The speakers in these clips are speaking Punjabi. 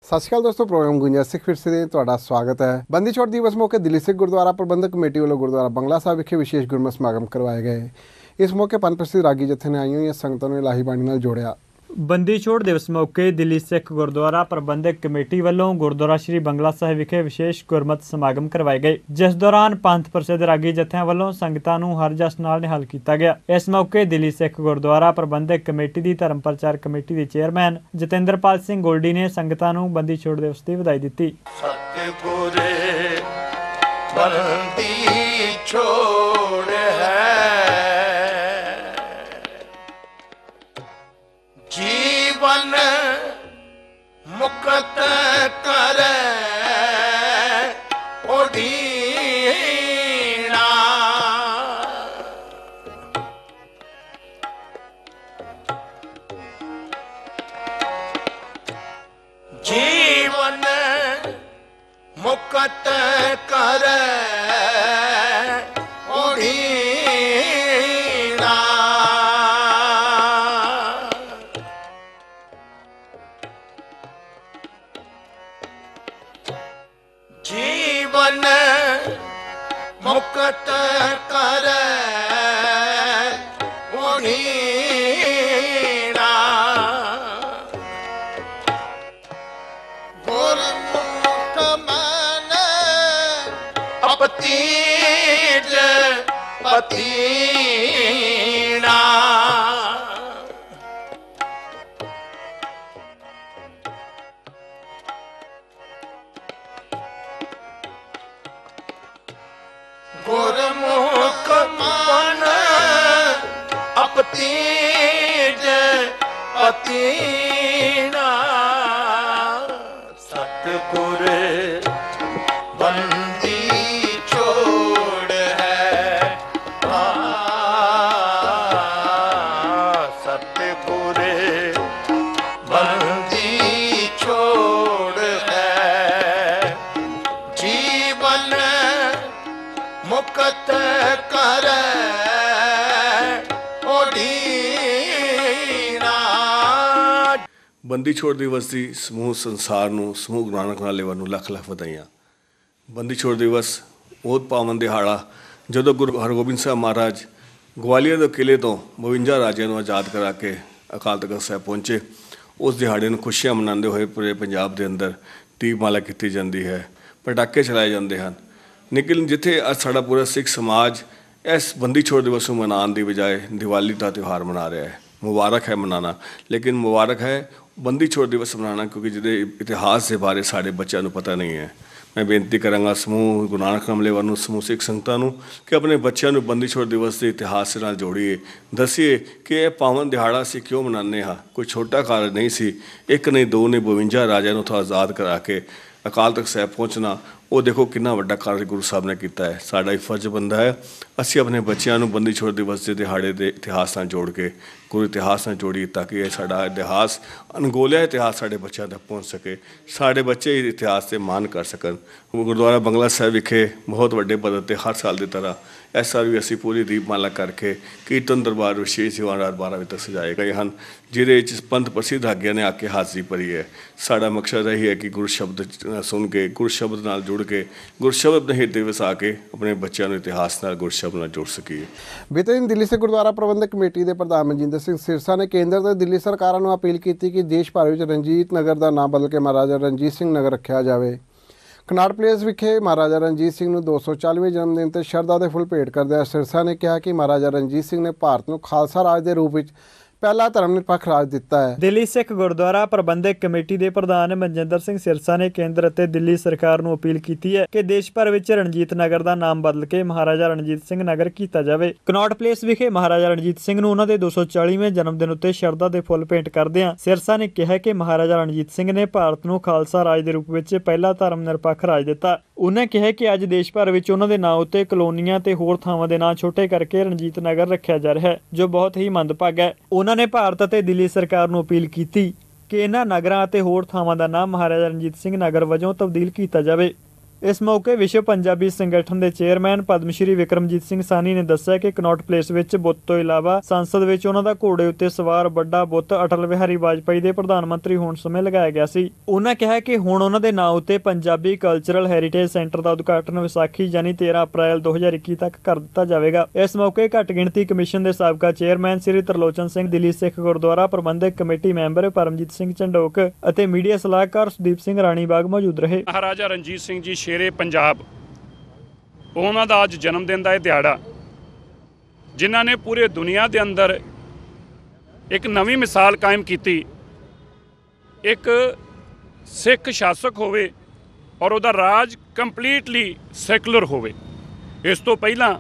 सत श्री अकाल दोस्तों, प्रोग्राम गुंजा सिख फिरसे में तुहाडा स्वागत है। बंदी छोड़ दिवस मौके दिल्ली सिख गुरुद्वारा प्रबंधक कमेटी वालों गुरुद्वारा बंगला साहब विखे विशेष गुरमत समागम करवाए गए। इस मौके पंज प्रसिद्ध रागी जत्थे ने आई हुई संगतों ने इलाही बाणी नाल जोड़िया। बंदी छोड़ दिवस मौके दिल्ली सिख गुरुद्वारा प्रबंधक कमेटी वालों गुरुद्वारा श्री बंगला साहिब विखे विशेष गुरमत समागम करवाए गए, जिस दौरान पंथ प्रसिद्ध रागी जत्थियां वालों संगतां नूं हर जस नाल निहाल किया गया। इस मौके दिल्ली सिख गुरुद्वारा प्रबंधक कमेटी की धर्म प्रचार कमेटी के चेयरमैन जतिंद्रपाल सिंह गोल्डी ने संगतां नूं बंदी छोड़ दिवस की बधाई दी। जीवन मुक्त करे ओढ़ीना, जीवन मुक्त करे ओढ़ीना, जीवन मुक्त करे ओढ़ीना, गुरमुख मन अपतीज पतीना, गुरमुख मन अपतीज पतीना, सतगुर बंदी छोड़ है, सतगुर बंदी छोड़ है, जीवन मुक्त करे ओढ़ीना। बंदी छोड़ दिवस की समूह संसार नूं समूह गुरु नानक नालेवा नूं लख लख वधाइयां। बंदी छोड़ दिवस बहुत पावन दिहाड़ा जदों गुरु हरगोबिंद साहब महाराज ग्वालियर के किले तो 52 राजियां नूं आज़ाद करा के अकाल तख्त साहिब पहुँचे। उस दिहाड़े नूं खुशियां मनाते हुए पूरे पंजाब के अंदर दीपमाला की जाती है, पटाके चलाए जाते हैं। लेकिन जिथे अज साड़ा पूरा सिख समाज इस बंदी छोड़ दिवस को मनाने की बजाय दिवाली का त्यौहार मना रहा है। मुबारक है मनाना, लेकिन मुबारक है बंदी छोड़ दिवस मनाना क्योंकि जिहदे इतिहास के बारे साढ़े बच्चों को पता नहीं है। मैं बेनती करांगा समूह गुरु नानक नामलेवा नूं, समूह सिख संगतां नूं कि अपने बच्चों को बंदी छोड़ दिवस के इतिहास नाल जोड़िए, दसीए कि यह पावन दिहाड़ा असीं क्यों मनाने हाँ। कोई छोटा कारज नहीं सी, एक नहीं दो नहीं 52 राजियां नूं उत्थों आज़ाद करा के अकाल तख्त साहिब पहुँचना, वो देखो कितना वड्डा कार्य गुरु साहब ने किया है। साडा एक फर्ज बनता है असीं अपने बच्चों को बंदी छोड़ दिवस के दिहाड़े के इतिहास नाल जोड़ के गुरु इतिहास नाल जोड़िए, ताकि ये साडा इतिहास अनगोलिया इतिहास साडे बच्चों तक पहुँच सके, साडे बच्चे इतिहास से मान कर सकन। गुरुद्वारा बंगला साहिब विखे बहुत वड्डे पद्धर ते हर साल की तरह इस साल भी असीं पूरी दीपमाला करके कीर्तन दरबार विशेष सेवा रात 12 बजे तक सजाए गए हैं, जिहदे पंथ प्रसिद्ध रागियां ने आके हाज़री भरी है। साडा मकसद यही है कि गुरु शब्द सुन के, गुरु शब्द नाल जुड़ के, गुरु शब्द अपने हिरदे विच आके अपने बच्चों को इतिहास नाल गुरु शब्द नाल जोड़ सकीए। बीते दिन दिल्ली सिख गुरुद्वारा प्रबंधक कमेटी के प्रधान मनजिंदर सिंह सिरसा ने केंद्र ते दिल्ली सरकारों को अपील की कि देश भर में रणजीत नगर का नाम बदल के महाराजा रणजीत सिंह नगर रखा जाए। कनाट प्लेस विखे महाराजा रणजीत सिंह नूं 240वें जन्मदिन ते शरधा के फुल भेंट करदे सिरसा ने कहा कि महाराजा रणजीत सिंह ने भारत नूं खालसा राज के रूप में पहला धर्मनिरपक्ष राज दिता है। दिल्ली सिख गुरुद्वारा प्रबंधक कमेटी के प्रधान मनजिंदर सिंह सिरसा ने केंद्र ਅਤੇ दिल्ली सरकार ਨੂੰ अपील की है कि देश भर ਵਿੱਚ रणजीत नगर ਦਾ ਨਾਮ ਬਦਲ ਕੇ ਮਹਾਰਾਜਾ ਰਣਜੀਤ ਸਿੰਘ ਨਗਰ ਕੀਤਾ ਜਾਵੇ। ਕਨੌਟ ਪਲੇਸ ਵਿਖੇ ਮਹਾਰਾਜਾ ਰਣਜੀਤ ਸਿੰਘ ਨੂੰ ਉਹਨਾਂ ਦੇ 240ਵੇਂ ਜਨਮ ਦਿਨ ਉੱਤੇ ਸ਼ਰਧਾ ਦੇ ਫੁੱਲ ਭੇਂਟ ਕਰਦਿਆਂ ਸਿਰਸਾ ਨੇ ਕਿਹਾ ਕਿ ਮਹਾਰਾਜਾ ਰਣਜੀਤ ਸਿੰਘ ਨੇ ਭਾਰਤ ਨੂੰ ਖਾਲਸਾ ਰਾਜ ਦੇ ਰੂਪ ਵਿੱਚ ਪਹਿਲਾ ਧਰਮ ਨਿਰਪੱਖ ਰਾਜ ਦਿੱਤਾ। ਉਹਨਾਂ ਕਿਹਾ ਕਿ ਅੱਜ ਦੇਸ਼ ਭਰ ਵਿੱਚ ਉਹਨਾਂ ਦੇ ਨਾਂ ਉੱਤੇ ਕਲੋਨੀਆਂ ਤੇ ਹੋਰ ਥਾਵਾਂ ਦੇ ਨਾਂ ਛੋਟੇ ਕਰਕੇ ਰਣਜੀਤ ਨਗਰ ਰੱਖਿਆ ਜਾ ਰਿਹਾ ਹੈ, ਜੋ ਬਹੁਤ ਹੀ ਮੰਦਭਾਗਾ ਹੈ। ਉਹਨਾਂ ਨੇ ਭਾਰਤ ਅਤੇ ਦਿੱਲੀ ਸਰਕਾਰ ਨੂੰ ਅਪੀਲ ਕੀਤੀ ਕਿ ਇਹਨਾਂ ਨਗਰਾਂ ਅਤੇ ਹੋਰ ਥਾਵਾਂ ਦਾ ਨਾਮ ਮਹਾਰਾਜਾ ਰਣਜੀਤ ਸਿੰਘ ਨਗਰ ਵਜੋਂ ਤਬਦੀਲ ਕੀਤਾ ਜਾਵੇ। इस मौके विश्व पंजाबी संगठन के चेयरमैन पद्मश्री विक्रमजीत सिंह सानी ने दस्सिया कि कनौट प्लेस विच बुੱਤ ਤੋਂ इलावा संसद विच उन्हां दा घोड़े उत्ते सवार ਵੱਡਾ बुੱਤ अटल बिहारी वाजपेयी ਦੇ प्रधान मंत्री होण ਸਮੇਂ ਲਗਾਇਆ ਗਿਆ ਸੀ। ਉਹਨਾਂ ਕਿਹਾ ਕਿ ਹੁਣ ਉਹਨਾਂ ਦੇ ਨਾਂ ਉੱਤੇ ਪੰਜਾਬੀ ਕਲਚਰਲ ਹੈਰੀਟੇਜ ਸੈਂਟਰ ਦਾ ਉਦਘਾਟਨ ਵਿਸਾਖੀ ਯਾਨੀ 13 ਅਪ੍ਰੈਲ 2021 ਤੱਕ ਕਰ ਦਿੱਤਾ ਜਾਵੇਗਾ। ਇਸ ਮੌਕੇ ਘੱਟ ਗਿਣਤੀ ਕਮਿਸ਼ਨ ਦੇ ਸਾਬਕਾ ਚੇਅਰਮੈਨ ਸ੍ਰੀ ਤਰਲੋਚਨ ਸਿੰਘ, ਦਿੱਲੀ ਸਿੱਖ ਗੁਰਦੁਆਰਾ ਪ੍ਰਬੰਧਕ ਕਮੇਟੀ ਮੈਂਬਰ ਪਰਮਜੀਤ ਸਿੰਘ ਝੰਡੋਕ ਅਤੇ ਮੀਡੀਆ ਸਲਾਹਕਾਰ ਸੁਦੀਪ ਸਿੰਘ ਰਾਣੀਬਾਗ ਮੌਜੂਦ ਰਹੇ। ਮਹਾਰਾਜਾ ਰਣਜੀਤ ਸਿੰਘ ਜੀ ਸ਼ੇਰੇ ਪੰਜਾਬ, ਉਹਨਾਂ ਦਾ ਅੱਜ ਜਨਮ ਦਿਨ ਦਾ ਇਹ ਦਿਹਾੜਾ, ਜਿਨ੍ਹਾਂ ਨੇ ਪੂਰੇ ਦੁਨੀਆ ਦੇ ਅੰਦਰ ਇੱਕ ਨਵੀਂ ਮਿਸਾਲ ਕਾਇਮ ਕੀਤੀ। ਇੱਕ ਸਿੱਖ ਸ਼ਾਸਕ ਹੋਵੇ ਔਰ ਉਹਦਾ ਰਾਜ ਕੰਪਲੀਟਲੀ ਸੈਕੂਲਰ ਹੋਵੇ। ਇਸ ਤੋਂ ਪਹਿਲਾਂ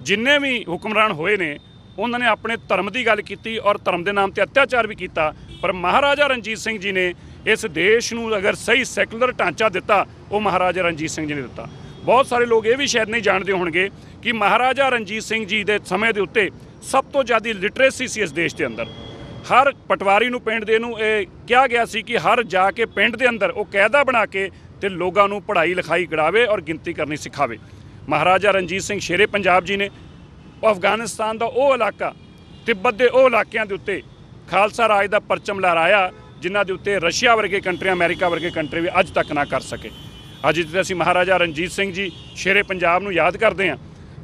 ਜਿੰਨੇ ਵੀ ਹੁਕਮਰਾਨ ਹੋਏ ਨੇ ਉਹਨਾਂ ਨੇ ਆਪਣੇ ਧਰਮ ਦੀ ਗੱਲ ਕੀਤੀ ਔਰ ਧਰਮ ਦੇ ਨਾਮ ਤੇ ਅਤਿਆਚਾਰ ਵੀ ਕੀਤਾ, ਪਰ ਮਹਾਰਾਜਾ ਰਣਜੀਤ ਸਿੰਘ ਜੀ ਨੇ ਇਸ ਦੇਸ਼ ਨੂੰ ਅਗਰ ਸਹੀ ਸੈਕੂਲਰ ਢਾਂਚਾ ਦਿੱਤਾ, ਉਹ ਮਹਾਰਾਜਾ ਰਣਜੀਤ ਸਿੰਘ ਜੀ ਨੇ ਦਿੱਤਾ। ਬਹੁਤ ਸਾਰੇ ਲੋਕ ਇਹ ਵੀ ਸ਼ਾਇਦ ਨਹੀਂ ਜਾਣਦੇ ਹੋਣਗੇ ਕਿ ਮਹਾਰਾਜਾ ਰਣਜੀਤ ਸਿੰਘ ਜੀ ਦੇ ਸਮੇਂ ਦੇ ਉੱਤੇ ਸਭ ਤੋਂ ਜ਼ਿਆਦਾ ਲਿਟਰੇਸੀ ਸੀ ਇਸ ਦੇਸ਼ ਦੇ ਅੰਦਰ। ਹਰ ਪਟਵਾਰੀ ਨੂੰ ਪਿੰਡ ਦੇ ਨੂੰ ਇਹ ਕਿਹਾ ਗਿਆ ਸੀ ਕਿ ਹਰ ਜਾ ਕੇ ਪਿੰਡ ਦੇ ਅੰਦਰ ਉਹ ਕਾਇਦਾ ਬਣਾ ਕੇ ਤੇ ਲੋਕਾਂ ਨੂੰ ਪੜ੍ਹਾਈ ਲਿਖਾਈ ਕਰਾਵੇ ਔਰ ਗਿਣਤੀ ਕਰਨੀ ਸਿਖਾਵੇ। ਮਹਾਰਾਜਾ ਰਣਜੀਤ ਸਿੰਘ ਸ਼ੇਰੇ ਪੰਜਾਬ ਜੀ ਨੇ ਅਫਗਾਨਿਸਤਾਨ ਦਾ ਉਹ ਇਲਾਕਾ, ਤਿੱਬਤ ਦੇ ਉਹ ਇਲਾਕਿਆਂ ਦੇ ਉੱਤੇ ਖਾਲਸਾ ਰਾਜ ਦਾ ਪਰਚਮ ਲਹਿਰਾਇਆ, ਜਿਨ੍ਹਾਂ ਦੇ ਉੱਤੇ ਰਸ਼ੀਆ ਵਰਗੇ ਕੰਟਰੀ, ਅਮਰੀਕਾ ਵਰਗੇ ਕੰਟਰੀ ਵੀ ਅੱਜ ਤੱਕ ਨਾ ਕਰ ਸਕੇ। ਅੱਜ ਜਿੱਥੇ ਅਸੀਂ ਮਹਾਰਾਜਾ ਰਣਜੀਤ ਸਿੰਘ ਜੀ ਸ਼ੇਰੇ ਪੰਜਾਬ ਨੂੰ ਯਾਦ ਕਰਦੇ ਹਾਂ,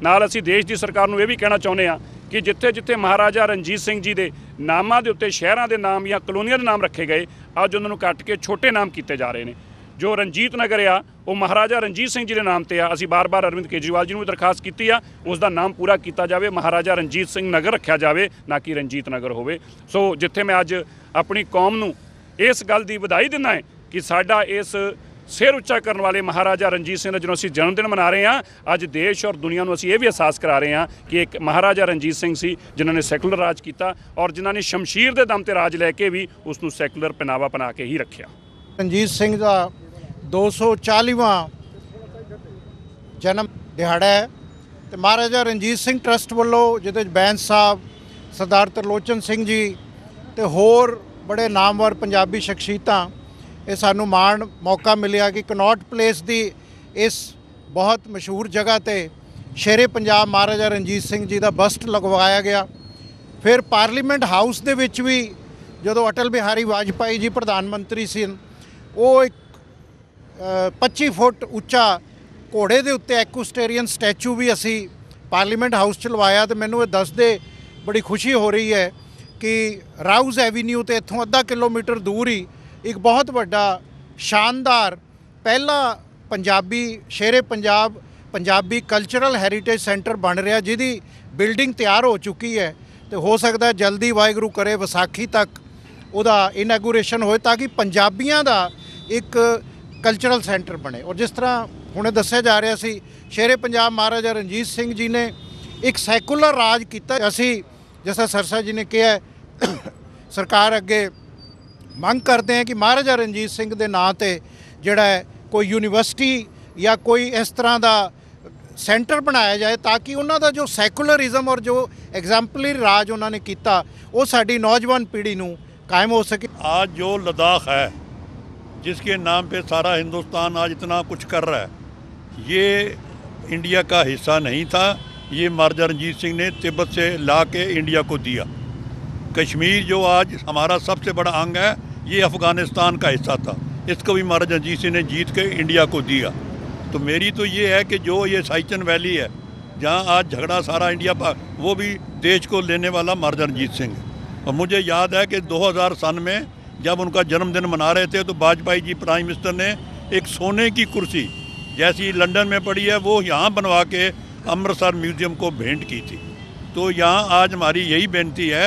ਨਾਲ ਅਸੀਂ ਦੇਸ਼ ਦੀ ਸਰਕਾਰ ਨੂੰ ਇਹ ਵੀ ਕਹਿਣਾ ਚਾਹੁੰਦੇ ਹਾਂ ਕਿ ਜਿੱਥੇ ਜਿੱਥੇ ਮਹਾਰਾਜਾ ਰਣਜੀਤ ਸਿੰਘ ਜੀ ਦੇ ਨਾਮਾਂ ਦੇ ਉੱਤੇ ਸ਼ਹਿਰਾਂ ਦੇ ਨਾਮ ਜਾਂ ਕਲੋਨੀਆਂ ਦੇ ਨਾਮ ਰੱਖੇ ਗਏ, ਅੱਜ ਉਹਨਾਂ ਨੂੰ ਕੱਟ ਕੇ ਛੋਟੇ ਨਾਮ ਕੀਤੇ ਜਾ ਰਹੇ ਨੇ। ਜੋ ਰਣਜੀਤ ਨਗਰ ਆ ਉਹ ਮਹਾਰਾਜਾ ਰਣਜੀਤ ਸਿੰਘ ਜੀ ਦੇ ਨਾਮ ਤੇ ਆ। ਅਸੀਂ ਬਾਰ-ਬਾਰ ਅਰਵਿੰਦ ਕੇਜਰੀਵਾਲ ਜੀ ਨੂੰ ਵੀ ਦਰਖਾਸਤ ਕੀਤੀ ਆ, ਉਸ ਦਾ ਨਾਮ ਪੂਰਾ ਕੀਤਾ ਜਾਵੇ, ਮਹਾਰਾਜਾ ਰਣਜੀਤ ਸਿੰਘ ਨਗਰ ਰੱਖਿਆ ਜਾਵੇ, ਨਾ ਕਿ ਰਣਜੀਤ ਨਗਰ ਹੋਵੇ। ਸੋ ਜਿੱਥੇ ਮੈਂ ਅੱਜ ਆਪਣੀ ਕੌਮ ਨੂੰ ਇਸ ਗੱਲ ਦੀ ਵਧਾਈ ਦਿੰਦਾ ਹੈ ਕਿ ਸਾਡਾ ਇਸ ਸਿਰ ਉੱਚਾ ਕਰਨ ਵਾਲੇ ਮਹਾਰਾਜਾ ਰਣਜੀਤ ਸਿੰਘ ਦਾ ਜਦੋਂ ਅਸੀਂ ਜਨਮ ਦਿਨ ਮਨਾ ਰਹੇ ਹਾਂ, ਅੱਜ ਦੇਸ਼ ਔਰ ਦੁਨੀਆ ਨੂੰ ਅਸੀਂ ਇਹ ਵੀ ਅਹਿਸਾਸ ਕਰਾ ਰਹੇ ਹਾਂ ਕਿ ਇੱਕ ਮਹਾਰਾਜਾ ਰਣਜੀਤ ਸਿੰਘ ਸੀ ਜਿਨ੍ਹਾਂ ਨੇ ਸੈਕੂਲਰ ਰਾਜ ਕੀਤਾ ਔਰ ਜਿਨ੍ਹਾਂ ਨੇ ਸ਼ਮਸ਼ੀਰ ਦੇ ਦਮ ਤੇ ਰਾਜ ਲੈ ਕੇ ਵੀ ਉਸ ਨੂੰ ਸੈਕੂਲਰ ਪਹਿਨਾਵਾ ਬਣਾ ਕੇ ਹੀ ਰੱਖਿਆ। ਰਣਜੀਤ ਸਿੰਘ ਦਾ 240ਵਾਂ ਜਨਮ ਦਿਹਾੜਾ ਹੈ ਤੇ ਮਹਾਰਾਜਾ ਰਣਜੀਤ ਸਿੰਘ ਟਰਸਟ ਵੱਲੋਂ ਜਿਹਦੇ 'ਚ ਬੈਂਸ ਸਾਹਿਬ, ਸਰਦਾਰ ਤਰਲੋਚਨ ਸਿੰਘ ਜੀ ਤੇ ਹੋਰ ਬੜੇ ਨਾਮਵਰ ਪੰਜਾਬੀ ਸ਼ਖਸੀਅਤਾਂ, ਇਹ ਸਾਨੂੰ ਮਾਣ ਮੌਕਾ ਮਿਲਿਆ ਕਿ ਕਨੌਟ ਪਲੇਸ ਦੀ ਇਸ ਬਹੁਤ ਮਸ਼ਹੂਰ ਜਗ੍ਹਾ ਤੇ ਸ਼ੇਰੇ ਪੰਜਾਬ ਮਹਾਰਾਜਾ ਰਣਜੀਤ ਸਿੰਘ ਜੀ ਦਾ ਬਸਟ ਲਗਵਾਇਆ ਗਿਆ। ਫਿਰ ਪਾਰਲੀਮੈਂਟ ਹਾਊਸ ਦੇ ਵਿੱਚ ਵੀ ਜਦੋਂ ਅਟਲ ਬਿਹਾਰੀ ਵਾਜਪਾਈ ਜੀ ਪ੍ਰਧਾਨ ਮੰਤਰੀ ਸੀ, ਉਹ ਇੱਕ 25 ਫੁੱਟ ਉੱਚਾ ਘੋੜੇ ਦੇ ਉੱਤੇ ਐਕੁਸਟੇਰੀਅਨ ਸਟੈਚੂ ਵੀ ਅਸੀਂ ਪਾਰਲੀਮੈਂਟ ਹਾਊਸ 'ਚ ਲਵਾਇਆ। ਤੇ ਮੈਨੂੰ ਇਹ ਦੱਸਦੇ ਬੜੀ ਖੁਸ਼ੀ ਹੋ ਰਹੀ ਹੈ ਕਿ ਰਾਊਜ਼ ਐਵੀਨਿਊ ਤੇ ਇੱਥੋਂ ਅੱਧਾ ਕਿਲੋਮੀਟਰ ਦੂਰ ਹੀ ਇੱਕ ਬਹੁਤ ਵੱਡਾ ਸ਼ਾਨਦਾਰ ਪਹਿਲਾ Punjabi Shere Punjab Punjabi cultural heritage centre ਬਣ ਰਿਹਾ, ਜਿਹਦੀ ਬਿਲਡਿੰਗ ਤਿਆਰ ਹੋ ਚੁੱਕੀ ਹੈ ਤੇ ਹੋ ਸਕਦਾ ਜਲਦੀ ਵਾਹਿਗੁਰੂ ਕਰੇ ਵਿਸਾਖੀ ਤੱਕ ਉਹਦਾ ਇਨੈਗੂਰੇਸ਼ਨ ਹੋਏ ਤਾਂ ਕਿ ਪੰਜਾਬੀਆਂ ਦਾ ਇੱਕ ਕਲਚਰਲ ਸੈਂਟਰ ਬਣੇ। ਔਰ ਜਿਸ ਤਰ੍ਹਾਂ ਹੁਣੇ ਦੱਸਿਆ ਜਾ ਰਿਹਾ ਸੀ, ਸ਼ੇਰੇ ਪੰਜਾਬ ਮਹਾਰਾਜਾ ਰਣਜੀਤ ਸਿੰਘ ਜੀ ਨੇ ਇੱਕ ਸੈਕੂਲਰ ਰਾਜ ਕੀਤਾ। ਅਸੀਂ ਜਿਸ ਤਰ੍ਹਾਂ ਸਰਸਾ ਜੀ ਨੇ ਕਿਹਾ, ਸਰਕਾਰ ਅੱਗੇ ਮੰਗ ਕਰਦੇ हैं कि महाराजा रणजीत सिंह ਦੇ ਨਾਂ ਤੇ ਜਿਹੜਾ ਹੈ ਕੋਈ ਯੂਨੀਵਰਸਿਟੀ ਜਾਂ ਕੋਈ ਇਸ ਤਰ੍ਹਾਂ ਦਾ ਸੈਂਟਰ ਬਣਾਇਆ ਜਾਏ ਤਾਂ ਕਿ ਉਹਨਾਂ ਦਾ ਜੋ ਸੈਕੂਲਰਿਜ਼ਮ ਔਰ ਜੋ ਐਗਜ਼ਾम्पलरी ਰਾਜ ਉਹਨਾਂ ਨੇ ਕੀਤਾ ਉਹ ਸਾਡੀ ਨੌਜਵਾਨ पीढ़ी ਨੂੰ कायम हो सके। आज जो लद्दाख है, जिसके नाम पे सारा हिंदुस्तान आज इतना कुछ कर रहा है, ये इंडिया का हिस्सा नहीं था। ये महाराजा रणजीत सिंह ने तिब्बत से ला के इंडिया को दिया। कश्मीर जो आज हमारा सबसे बड़ा अंग है, ये अफ़गानिस्तान का हिस्सा था। इसको भी महाराजा रणजीत सिंह ने जीत के इंडिया को दिया। तो मेरी तो ये है कि जो ये साइचन वैली है जहाँ आज झगड़ा सारा इंडिया पर, वो भी देश को लेने वाला महाराजा रणजीत सिंह है। और मुझे याद है कि 2000 सन में जब उनका जन्मदिन मना रहे थे तो वाजपेयी जी प्राइम मिनिस्टर ने एक सोने की कुर्सी जैसी लंदन में पड़ी है वो यहाँ बनवा के अमृतसर म्यूज़ियम को भेंट की थी। तो यहाँ आज हमारी यही बेनती है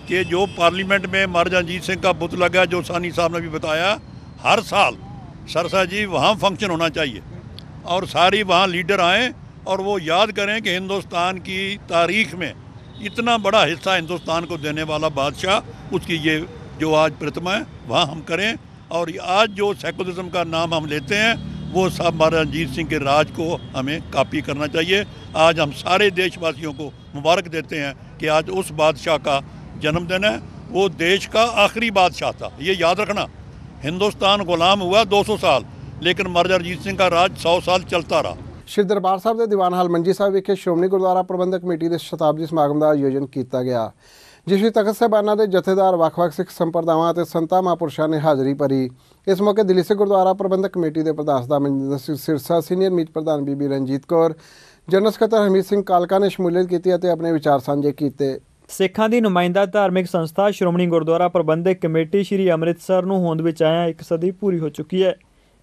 कि जो पार्लियामेंट में महाराजा रणजीत सिंह का बुत लगा, जो सानी साहब ने भी बताया, हर साल सरसा जी वहाँ फंक्शन होना चाहिए और सारी वहाँ लीडर आएँ और वो याद करें कि हिंदुस्तान की तारीख़ में इतना बड़ा हिस्सा हिंदुस्तान को देने वाला बादशाह, उसकी ये जो आज प्रतिमा है वहाँ हम करें। और आज जो सेकुलरिज्म का नाम हम लेते हैं वो सब महाराजा रणजीत सिंह के राज को हमें कॉपी करना चाहिए। आज हम सारे देशवासियों को मुबारक देते हैं कि आज उस बादशाह का जन्मदिन है। वो देश का आखिरी बादशाह था, ये याद रखना। हिंदुस्तान ग़ुलाम हुआ 200 साल, लेकिन महाराजा रणजीत सिंह का राज 100 साल चलता रहा। ਸ਼੍ਰੀ ਦਰਬਾਰ ਸਾਹਿਬ ਦੇ ਦੀਵਾਨ ਹਾਲ ਮੰਜੀ ਸਾਹਿਬ ਵਿਖੇ ਸ਼੍ਰੋਮਣੀ ਗੁਰਦੁਆਰਾ ਪ੍ਰਬੰਧਕ ਕਮੇਟੀ ਦੇ ਸ਼ਤਾਬਦੀ ਸਮਾਗਮ ਦਾ ਆਯੋਜਨ ਕੀਤਾ ਗਿਆ, ਜਿਸ ਵਿੱਚ ਤਖ਼ਤ ਸਾਹਿਬਾਨਾਂ ਦੇ ਜਥੇਦਾਰ, ਵੱਖ-ਵੱਖ ਸਿੱਖ ਸੰਪਰਦਾਵਾਂ ਅਤੇ ਸੰਤਾਂ ਮਹਾਂਪੁਰਸ਼ਾਂ ਨੇ ਹਾਜ਼ਰੀ ਭਰੀ। ਇਸ ਮੌਕੇ ਦਿੱਲੀ ਸਿੱਖ ਗੁਰਦੁਆਰਾ ਪ੍ਰਬੰਧਕ ਕਮੇਟੀ ਦੇ ਪ੍ਰਧਾਨ ਸਰਦਾਰ ਮਨਜਿੰਦਰ ਸਿੰਘ ਸਿਰਸਾ, ਸੀਨੀਅਰ ਮੀਤ ਪ੍ਰਧਾਨ ਬੀਬੀ ਰਣਜੀਤ ਕੌਰ, ਜਨਰਲ ਸਕੱਤਰ ਹਰਮੀਤ ਸਿੰਘ ਕਾਲਕਾ ਨੇ ਸ਼ਮੂਲੀਅਤ ਕੀਤੀ ਅਤੇ ਆਪਣੇ ਵਿਚਾਰ ਸਾਂਝੇ ਕੀਤੇ। ਸਿੱਖਾਂ ਦੀ ਨੁਮਾਇੰਦਾ ਧਾਰਮਿਕ ਸੰਸਥਾ ਸ਼੍ਰੋਮਣੀ ਗੁਰਦੁਆਰਾ ਪ੍ਰਬੰਧਕ ਕਮੇਟੀ ਸ਼੍ਰੀ ਅੰਮ੍ਰਿਤਸਰ ਨੂੰ ਹੋਂਦ ਵਿੱਚ ਆਇਆ 1 ਸਦੀ ਪੂਰੀ ਹੋ ਚੁੱਕੀ ਹੈ।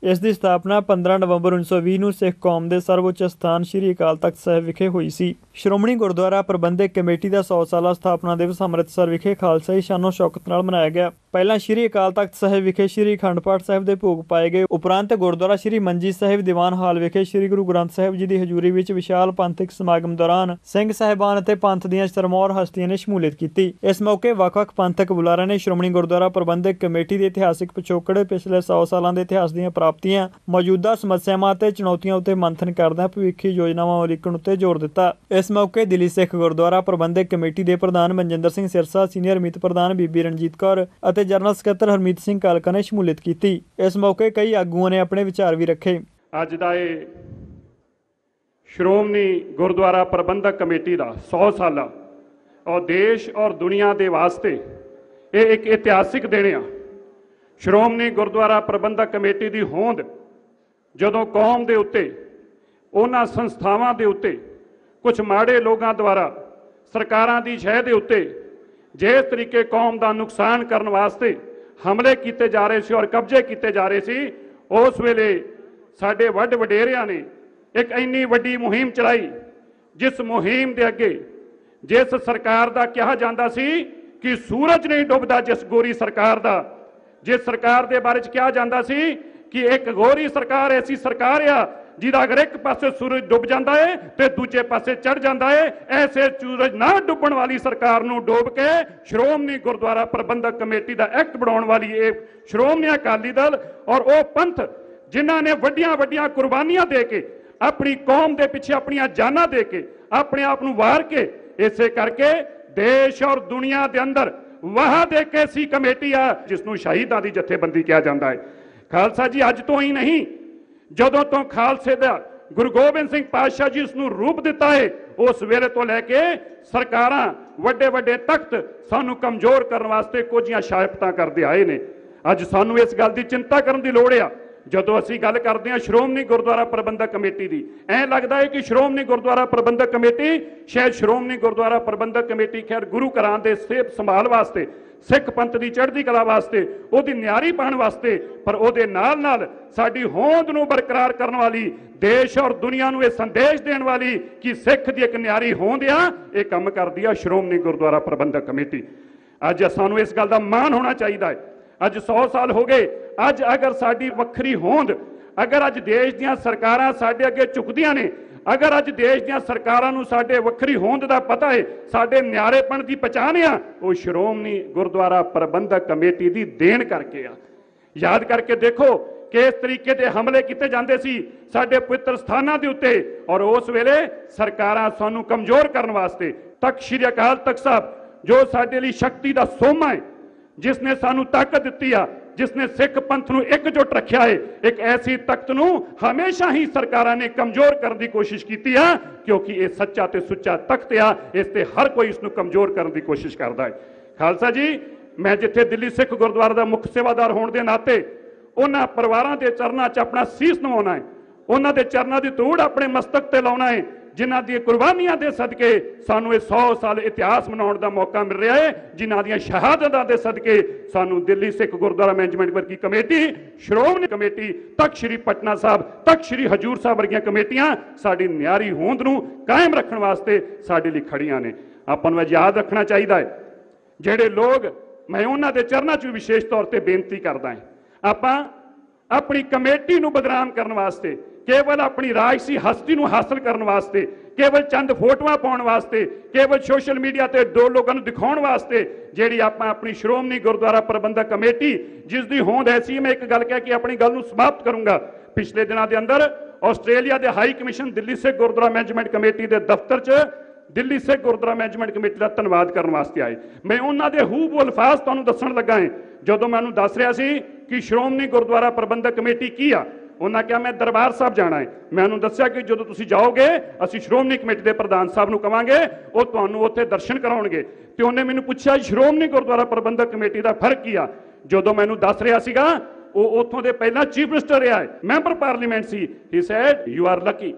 ਇਸ ਦੀ ਸਥਾਪਨਾ 15 ਨਵੰਬਰ 1920 ਨੂੰ ਸਿੱਖ ਕੌਮ ਦੇ ਸਰਵਉੱਚ ਸਥਾਨ ਸ਼੍ਰੀ ਅਕਾਲ ਤਖ਼ਤ ਸਾਹਿਬ ਵਿਖੇ ਹੋਈ ਸੀ। ਸ਼੍ਰੋਮਣੀ ਗੁਰਦੁਆਰਾ ਪ੍ਰਬੰਧਕ ਕਮੇਟੀ ਦਾ 100 ਸਾਲਾ ਸਥਾਪਨਾ ਦਿਵਸ ਅੰਮ੍ਰਿਤਸਰ ਵਿਖੇ ਖਾਲਸਾਈ ਸ਼ਾਨੋ ਸ਼ੌਕਤ ਨਾਲ ਮਨਾਇਆ ਗਿਆ। ਪਹਿਲਾਂ ਸ਼੍ਰੀ ਅਕਾਲ ਤਖ਼ਤ ਸਾਹਿਬ ਵਿਖੇ ਸ਼੍ਰੀ ਅਖੰਡ ਪਾਠ ਸਾਹਿਬ ਦੇ ਭੋਗ ਪਾਏ ਗਏ। ਉਪਰੰਤ ਗੁਰਦੁਆਰਾ ਸ਼੍ਰੀ ਮੰਜੀ ਸਾਹਿਬ ਦੀਵਾਨ ਹਾਲ ਵਿਖੇ ਸ਼੍ਰੀ ਗੁਰੂ ਗ੍ਰੰਥ ਸਾਹਿਬ ਜੀ ਦੀ ਹਜ਼ੂਰੀ ਵਿੱਚ ਵਿਸ਼ਾਲ ਪੰਥਕ ਸਮਾਗਮ ਦੌਰਾਨ ਸਿੰਘ ਸਾਹਿਬਾਨ ਅਤੇ ਪੰਥ ਦੀਆਂ ਸਰਮੌਰ ਹਸਤੀਆਂ ਨੇ ਸ਼ਮੂਲੀਅਤ ਕੀਤੀ। ਇਸ ਮੌਕੇ ਵੱਖ-ਵੱਖ ਪੰਥਕ ਬੁਲਾਰਿਆਂ ਨੇ ਸ਼੍ਰੋਮਣੀ ਗੁਰਦੁਆਰਾ ਪ੍ਰਬੰਧਕ ਕਮੇਟੀ ਦੇ ਇਤਿਹਾਸਿਕ ਪਿਛੋਕੜ, ਪਿਛਲੇ 100 ਸਾਲਾਂ ਦੇ ਇਤਿਹਾਸ ਦੀਆਂ ਪ੍ਰਾਪਤੀਆਂ, ਮੌਜੂਦਾ ਸਮੱਸਿਆਵਾਂ ਅਤੇ ਚੁਣੌਤੀਆਂ ਉੱਤੇ ਮੰਥਨ ਕਰਦਿਆਂ ਭਵਿੱਖੀ ਯੋਜਨਾਵਾਂ ਉਲੀਕਣ ਉੱਤੇ ਜ਼ੋਰ ਦਿੱਤਾ। ਇਸ ਮੌਕੇ ਦਿੱਲੀ ਸਿੱਖ ਗੁਰਦੁਆਰਾ ਪ੍ਰਬੰਧਕ ਕਮੇਟੀ ਦੇ ਪ੍ਰਧਾਨ ਮਨਜਿੰਦਰ ਸਿੰਘ ਸਿਰਸਾ, ਸੀਨੀਅਰ ਮੀਤ ਪ੍ਰਧਾਨ ਬੀਬੀ ਰਣਜੀਤ ਕੌਰ ਅਤੇ ਜਨਰਲ ਸਕੱਤਰ ਹਰਮੀਤ ਸਿੰਘ ਕਾਲਕਾ ਨੇ ਸ਼ਮੂਲੀਅਤ ਕੀਤੀ। ਇਸ ਮੌਕੇ ਕਈ ਆਗੂਆਂ ਨੇ ਆਪਣੇ ਵਿਚਾਰ ਵੀ ਰੱਖੇ। ਅੱਜ ਦਾ ਇਹ ਸ਼੍ਰੋਮਣੀ ਗੁਰਦੁਆਰਾ ਪ੍ਰਬੰਧਕ ਕਮੇਟੀ ਦਾ 100 ਸਾਲਾ ਔਰ ਦੇਸ਼ ਔਰ ਦੁਨੀਆ ਦੇ ਵਾਸਤੇ ਇਹ ਇੱਕ ਇਤਿਹਾਸਿਕ ਦਿਨ ਆ। ਸ਼੍ਰੋਮਣੀ ਗੁਰਦੁਆਰਾ ਪ੍ਰਬੰਧਕ ਕਮੇਟੀ ਦੀ ਹੋਂਦ ਜਦੋਂ ਕੌਮ ਦੇ ਉੱਤੇ, ਉਹਨਾਂ ਸੰਸਥਾਵਾਂ ਦੇ ਉੱਤੇ, ਕੁਝ ਮਾੜੇ ਲੋਕਾਂ ਦੁਆਰਾ ਸਰਕਾਰਾਂ ਦੀ ਸ਼ਹਿ ਦੇ ਉੱਤੇ ਜਿਸ ਤਰੀਕੇ ਕੌਮ ਦਾ ਨੁਕਸਾਨ ਕਰਨ ਵਾਸਤੇ ਹਮਲੇ ਕੀਤੇ ਜਾ ਰਹੇ ਸੀ ਔਰ ਕਬਜ਼ੇ ਕੀਤੇ ਜਾ ਰਹੇ ਸੀ, ਉਸ ਵੇਲੇ ਸਾਡੇ ਵੱਡ ਵਡੇਰਿਆਂ ਨੇ ਇੱਕ ਇੰਨੀ ਵੱਡੀ ਮੁਹਿੰਮ ਚਲਾਈ, ਜਿਸ ਮੁਹਿੰਮ ਦੇ ਅੱਗੇ ਜਿਸ ਸਰਕਾਰ ਦਾ ਕਿਹਾ ਜਾਂਦਾ ਸੀ ਕਿ ਸੂਰਜ ਨਹੀਂ ਡੁੱਬਦਾ, ਜਿਸ ਗੋਰੀ ਸਰਕਾਰ ਦਾ, ਜਿਸ ਸਰਕਾਰ ਦੇ ਬਾਰੇ 'ਚ ਕਿਹਾ ਜਾਂਦਾ ਸੀ ਕਿ ਇੱਕ ਗੋਰੀ ਸਰਕਾਰ ਐਸੀ ਸਰਕਾਰ ਆ ਜਿਹਦਾ ਅਗਰ ਇੱਕ ਪਾਸੇ ਸੂਰਜ ਡੁੱਬ ਜਾਂਦਾ ਹੈ ਤੇ ਦੂਜੇ ਪਾਸੇ ਚੜ ਜਾਂਦਾ ਹੈ, ਐਸੇ ਸੂਰਜ ਨਾ ਡੁੱਬਣ ਵਾਲੀ ਸਰਕਾਰ ਨੂੰ ਡੋਬ ਕੇ ਸ਼੍ਰੋਮਣੀ ਗੁਰਦੁਆਰਾ ਪ੍ਰਬੰਧਕ ਕਮੇਟੀ ਦਾ ਐਕਟ ਬਣਾਉਣ ਵਾਲੀ ਇਹ ਸ਼੍ਰੋਮਣੀ ਅਕਾਲੀ ਦਲ ਔਰ ਉਹ ਪੰਥ ਜਿਨ੍ਹਾਂ ਨੇ ਵੱਡੀਆਂ ਵੱਡੀਆਂ ਕੁਰਬਾਨੀਆਂ ਦੇ ਕੇ ਆਪਣੀ ਕੌਮ ਦੇ ਪਿੱਛੇ ਆਪਣੀਆਂ ਜਾਨਾਂ ਦੇ ਕੇ ਆਪਣੇ ਆਪ ਨੂੰ ਵਾਰ ਕੇ, ਇਸੇ ਕਰਕੇ ਦੇਸ਼ ਔਰ ਦੁਨੀਆ ਦੇ ਅੰਦਰ ਵਾਹ ਦੇ ਕੇ ਸੀ ਕਮੇਟੀ ਆ ਜਿਸ ਨੂੰ ਸ਼ਹੀਦਾਂ ਦੀ ਜਥੇਬੰਦੀ ਕਿਹਾ ਜਾਂਦਾ ਹੈ। ਖਾਲਸਾ ਜੀ ਅੱਜ ਤੋਂ ਹੀ ਨਹੀਂ, ਜਦੋਂ ਤੋਂ ਖਾਲਸੇ ਦਾ ਗੁਰੂ ਗੋਬਿੰਦ ਸਿੰਘ ਪਾਤਸ਼ਾਹ ਜੀ ਉਸ ਨੂੰ ਰੂਪ ਦਿੱਤਾ ਹੈ, ਉਸ ਵੇਲੇ ਤੋਂ ਲੈ ਕੇ ਸਰਕਾਰਾਂ ਵੱਡੇ ਵੱਡੇ ਤਖਤ ਸਾਨੂੰ ਕਮਜ਼ੋਰ ਕਰਨ ਵਾਸਤੇ ਕੁਝੀਆਂ ਸ਼ਾਇਪਤਾਂ ਕਰਦੇ ਆਏ ਨੇ। ਅੱਜ ਸਾਨੂੰ ਇਸ ਗੱਲ ਦੀ ਚਿੰਤਾ ਕਰਨ ਦੀ ਲੋੜ ਆ। ਜਦੋਂ ਅਸੀਂ ਗੱਲ ਕਰਦੇ ਹਾਂ ਸ਼੍ਰੋਮਣੀ ਗੁਰਦੁਆਰਾ ਪ੍ਰਬੰਧਕ ਕਮੇਟੀ ਦੀ, ਐਂ ਲੱਗਦਾ ਹੈ ਕਿ ਸ਼੍ਰੋਮਣੀ ਗੁਰਦੁਆਰਾ ਪ੍ਰਬੰਧਕ ਕਮੇਟੀ ਸ਼ਾਇਦ ਸ਼੍ਰੋਮਣੀ ਗੁਰਦੁਆਰਾ ਪ੍ਰਬੰਧਕ ਕਮੇਟੀ ਖੈਰ ਗੁਰੂ ਘਰਾਂ ਦੇ ਸਿਹਤ ਸੰਭਾਲ ਵਾਸਤੇ, ਸਿੱਖ ਪੰਥ ਦੀ ਚੜ੍ਹਦੀ ਕਲਾ ਵਾਸਤੇ, ਉਹਦੀ ਨਿਆਰੀ ਪਾਉਣ ਵਾਸਤੇ, ਪਰ ਉਹਦੇ ਨਾਲ ਨਾਲ ਸਾਡੀ ਹੋਂਦ ਨੂੰ ਬਰਕਰਾਰ ਕਰਨ ਵਾਲੀ, ਦੇਸ਼ ਔਰ ਦੁਨੀਆ ਨੂੰ ਇਹ ਸੰਦੇਸ਼ ਦੇਣ ਵਾਲੀ ਕਿ ਸਿੱਖ ਦੀ ਇੱਕ ਨਿਆਰੀ ਹੋਂਦ ਆ, ਇਹ ਕੰਮ ਕਰਦੀ ਆ ਸ਼੍ਰੋਮਣੀ ਗੁਰਦੁਆਰਾ ਪ੍ਰਬੰਧਕ ਕਮੇਟੀ। ਅੱਜ ਸਾਨੂੰ ਇਸ ਗੱਲ ਦਾ ਮਾਣ ਹੋਣਾ ਚਾਹੀਦਾ ਹੈ। ਅੱਜ 100 ਸਾਲ ਹੋ ਗਏ। ਅੱਜ ਅਗਰ ਸਾਡੀ ਵੱਖਰੀ ਹੋਂਦ, ਅਗਰ ਅੱਜ ਦੇਸ਼ ਦੀਆਂ ਸਰਕਾਰਾਂ ਸਾਡੇ ਅੱਗੇ ਝੁਕਦੀਆਂ ਨੇ, ਅਗਰ ਅੱਜ ਦੇਸ਼ ਦੀਆਂ ਸਰਕਾਰਾਂ ਨੂੰ ਸਾਡੇ ਵੱਖਰੀ ਹੋਂਦ ਦਾ ਪਤਾ ਹੈ, ਸਾਡੇ ਨਿਆਰੇਪਣ ਦੀ ਪਛਾਣ ਆ, ਉਹ ਸ਼੍ਰੋਮਣੀ ਗੁਰਦੁਆਰਾ ਪ੍ਰਬੰਧਕ ਕਮੇਟੀ ਦੀ ਦੇਣ ਕਰਕੇ ਆ। ਯਾਦ ਕਰਕੇ ਦੇਖੋ ਕਿ ਇਸ ਤਰੀਕੇ ਦੇ ਹਮਲੇ ਕੀਤੇ ਜਾਂਦੇ ਸੀ ਸਾਡੇ ਪਵਿੱਤਰ ਸਥਾਨਾਂ ਦੇ ਉੱਤੇ, ਔਰ ਉਸ ਵੇਲੇ ਸਰਕਾਰਾਂ ਸਾਨੂੰ ਕਮਜ਼ੋਰ ਕਰਨ ਵਾਸਤੇ ਤਖਤ ਸ਼੍ਰੀ ਅਕਾਲ ਤਖਤ ਸਾਹਿਬ ਜੋ ਸਾਡੇ ਲਈ ਸ਼ਕਤੀ ਦਾ ਸੋਮਾ ਹੈ, ਜਿਸ ਨੇ ਸਾਨੂੰ ਤਾਕਤ ਦਿੱਤੀ ਆ, ਜਿਸ ਨੇ ਸਿੱਖ ਪੰਥ ਨੂੰ ਇਕਜੁੱਟ ਰੱਖਿਆ ਹੈ, ਇੱਕ ਐਸੀ ਤਖਤ ਨੂੰ ਹਮੇਸ਼ਾ ਹੀ ਸਰਕਾਰਾਂ ਨੇ ਕਮਜ਼ੋਰ ਕਰਨ ਦੀ ਕੋਸ਼ਿਸ਼ ਕੀਤੀ ਆ, ਕਿਉਂਕਿ ਇਹ ਸੱਚਾ ਤੇ ਸੁੱਚਾ ਤਖਤ ਆ। ਇਸ ਤੇ ਹਰ ਕੋਈ ਇਸ ਨੂੰ ਕਮਜ਼ੋਰ ਕਰਨ ਦੀ ਕੋਸ਼ਿਸ਼ ਕਰਦਾ ਹੈ। ਖਾਲਸਾ ਜੀ, ਮੈਂ ਜਿੱਥੇ ਦਿੱਲੀ ਸਿੱਖ ਗੁਰਦੁਆਰਾ ਦਾ ਮੁੱਖ ਸੇਵਾਦਾਰ ਹੋਣ ਦੇ ਨਾਤੇ ਉਹਨਾਂ ਪਰਿਵਾਰਾਂ ਦੇ ਚਰਨਾਂ 'ਚ ਆਪਣਾ ਸੀਸ ਨਵਾਉਣਾ ਹੈ, ਉਹਨਾਂ ਦੇ ਚਰਨਾਂ ਦੀ ਧੂੜ ਆਪਣੇ ਮਸਤਕ ਤੇ ਲਾਉਣਾ ਹੈ, ਜਿਨ੍ਹਾਂ ਦੀਆਂ ਕੁਰਬਾਨੀਆਂ ਦੇ ਸਦਕੇ ਸਾਨੂੰ ਇਹ 100 ਸਾਲ ਇਤਿਹਾਸ ਮਨਾਉਣ ਦਾ ਮੌਕਾ ਮਿਲ ਰਿਹਾ ਹੈ, ਜਿਨ੍ਹਾਂ ਦੀਆਂ ਸ਼ਹਾਦਤਾਂ ਦੇ ਸਦਕੇ ਸਾਨੂੰ ਦਿੱਲੀ ਸਿੱਖ ਗੁਰਦੁਆਰਾ ਮੈਨੇਜਮੈਂਟ ਵਰਗੀ ਕਮੇਟੀ, ਸ਼੍ਰੋਮਣੀ ਕਮੇਟੀ, ਤਖਤ ਸ਼੍ਰੀ ਪਟਨਾ ਸਾਹਿਬ, ਤਖਤ ਸ਼੍ਰੀ ਹਜੂਰ ਸਾਹਿਬ ਵਰਗੀਆਂ ਕਮੇਟੀਆਂ ਸਾਡੀ ਨਿਆਰੀ ਹੋਂਦ ਨੂੰ ਕਾਇਮ ਰੱਖਣ ਵਾਸਤੇ ਸਾਡੇ ਲਈ ਖੜੀਆਂ ਨੇ। ਆਪਾਂ ਨੂੰ ਯਾਦ ਰੱਖਣਾ ਚਾਹੀਦਾ ਹੈ, ਜਿਹੜੇ ਲੋਕ, ਮੈਂ ਉਹਨਾਂ ਦੇ ਚਰਨਾਂ 'ਚ ਵੀ ਵਿਸ਼ੇਸ਼ ਤੌਰ ਤੇ ਬੇਨਤੀ ਕਰਦਾ ਹਾਂ, ਆਪਾਂ ਆਪਣੀ ਕਮੇਟੀ ਨੂੰ ਬਦਨਾਮ ਕਰਨ ਵਾਸਤੇ, ਕੇਵਲ ਆਪਣੀ ਰਾਜਸੀ ਹਸਤੀ ਨੂੰ ਹਾਸਲ ਕਰਨ ਵਾਸਤੇ, ਕੇਵਲ ਚੰਦ ਫੋਟੋਆਂ ਪਾਉਣ ਵਾਸਤੇ, ਕੇਵਲ ਸੋਸ਼ਲ ਮੀਡੀਆ ਤੇ ਦੋ ਲੋਕਾਂ ਨੂੰ ਦਿਖਾਉਣ ਵਾਸਤੇ ਜਿਹੜੀ ਆਪਾਂ ਆਪਣੀ ਸ਼੍ਰੋਮਣੀ ਗੁਰਦੁਆਰਾ ਪ੍ਰਬੰਧਕ ਕਮੇਟੀ ਜਿਸ ਦੀ ਹੋਂਦ ਐਸੀ, ਮੈਂ ਇੱਕ ਗੱਲ ਕਹਿ ਕੇ ਆਪਣੀ ਗੱਲ ਨੂੰ ਸਮਾਪਤ ਕਰੂੰਗਾ। ਪਿਛਲੇ ਦਿਨਾਂ ਦੇ ਅੰਦਰ ਆਸਟ੍ਰੇਲੀਆ ਦੇ high commission Delhi Sikh Gurdwara management committee ਦੇ ਦਫ਼ਤਰ 'ਚ ਦਿੱਲੀ ਸਿੱਖ ਗੁਰਦੁਆਰਾ ਮੈਨੇਜਮੈਂਟ ਕਮੇਟੀ ਦਾ ਧੰਨਵਾਦ ਕਰਨ ਵਾਸਤੇ ਆਏ। ਮੈਂ ਉਹਨਾਂ ਦੇ ਹੂਬਹੂ ਅਲਫਾਜ਼ ਤੁਹਾਨੂੰ ਦੱਸਣ ਲੱਗਾ ਹਾਂ। ਜਦੋਂ ਮੈਨੂੰ ਦੱਸ ਰਿਹਾ ਸੀ ਕਿ ਸ਼੍ਰੋਮਣੀ ਗੁਰਦੁਆਰਾ ਪ੍ਰਬੰਧਕ ਕਮੇਟੀ ਕੀ ਆ, ਉਹਨਾਂ ਕਿਹਾ ਮੈਂ ਦਰਬਾਰ ਸਾਹਿਬ ਜਾਣਾ ਹੈ। ਮੈਂ ਉਹਨੂੰ ਦੱਸਿਆ ਕਿ ਜਦੋਂ ਤੁਸੀਂ ਜਾਓਗੇ ਅਸੀਂ ਸ਼੍ਰੋਮਣੀ ਕਮੇਟੀ ਦੇ ਪ੍ਰਧਾਨ ਸਾਹਿਬ ਨੂੰ ਕਵਾਂਗੇ, ਉਹ ਤੁਹਾਨੂੰ ਉੱਥੇ ਦਰਸ਼ਨ ਕਰਾਉਣਗੇ। ਤੇ ਉਹਨੇ ਮੈਨੂੰ ਪੁੱਛਿਆ ਸ਼੍ਰੋਮਣੀ ਗੁਰਦੁਆਰਾ ਪ੍ਰਬੰਧਕ ਕਮੇਟੀ ਦਾ ਫਰਕ ਕੀ ਆ। ਜਦੋਂ ਮੈਨੂੰ ਦੱਸ ਰਿਹਾ ਸੀਗਾ, ਉਹ ਉੱਥੋਂ ਦੇ ਪਹਿਲਾਂ ਚੀਫ ਮਿਨਿਸਟਰ ਰਿਹਾ ਹੈ, member parliament C. He said you are Lucky,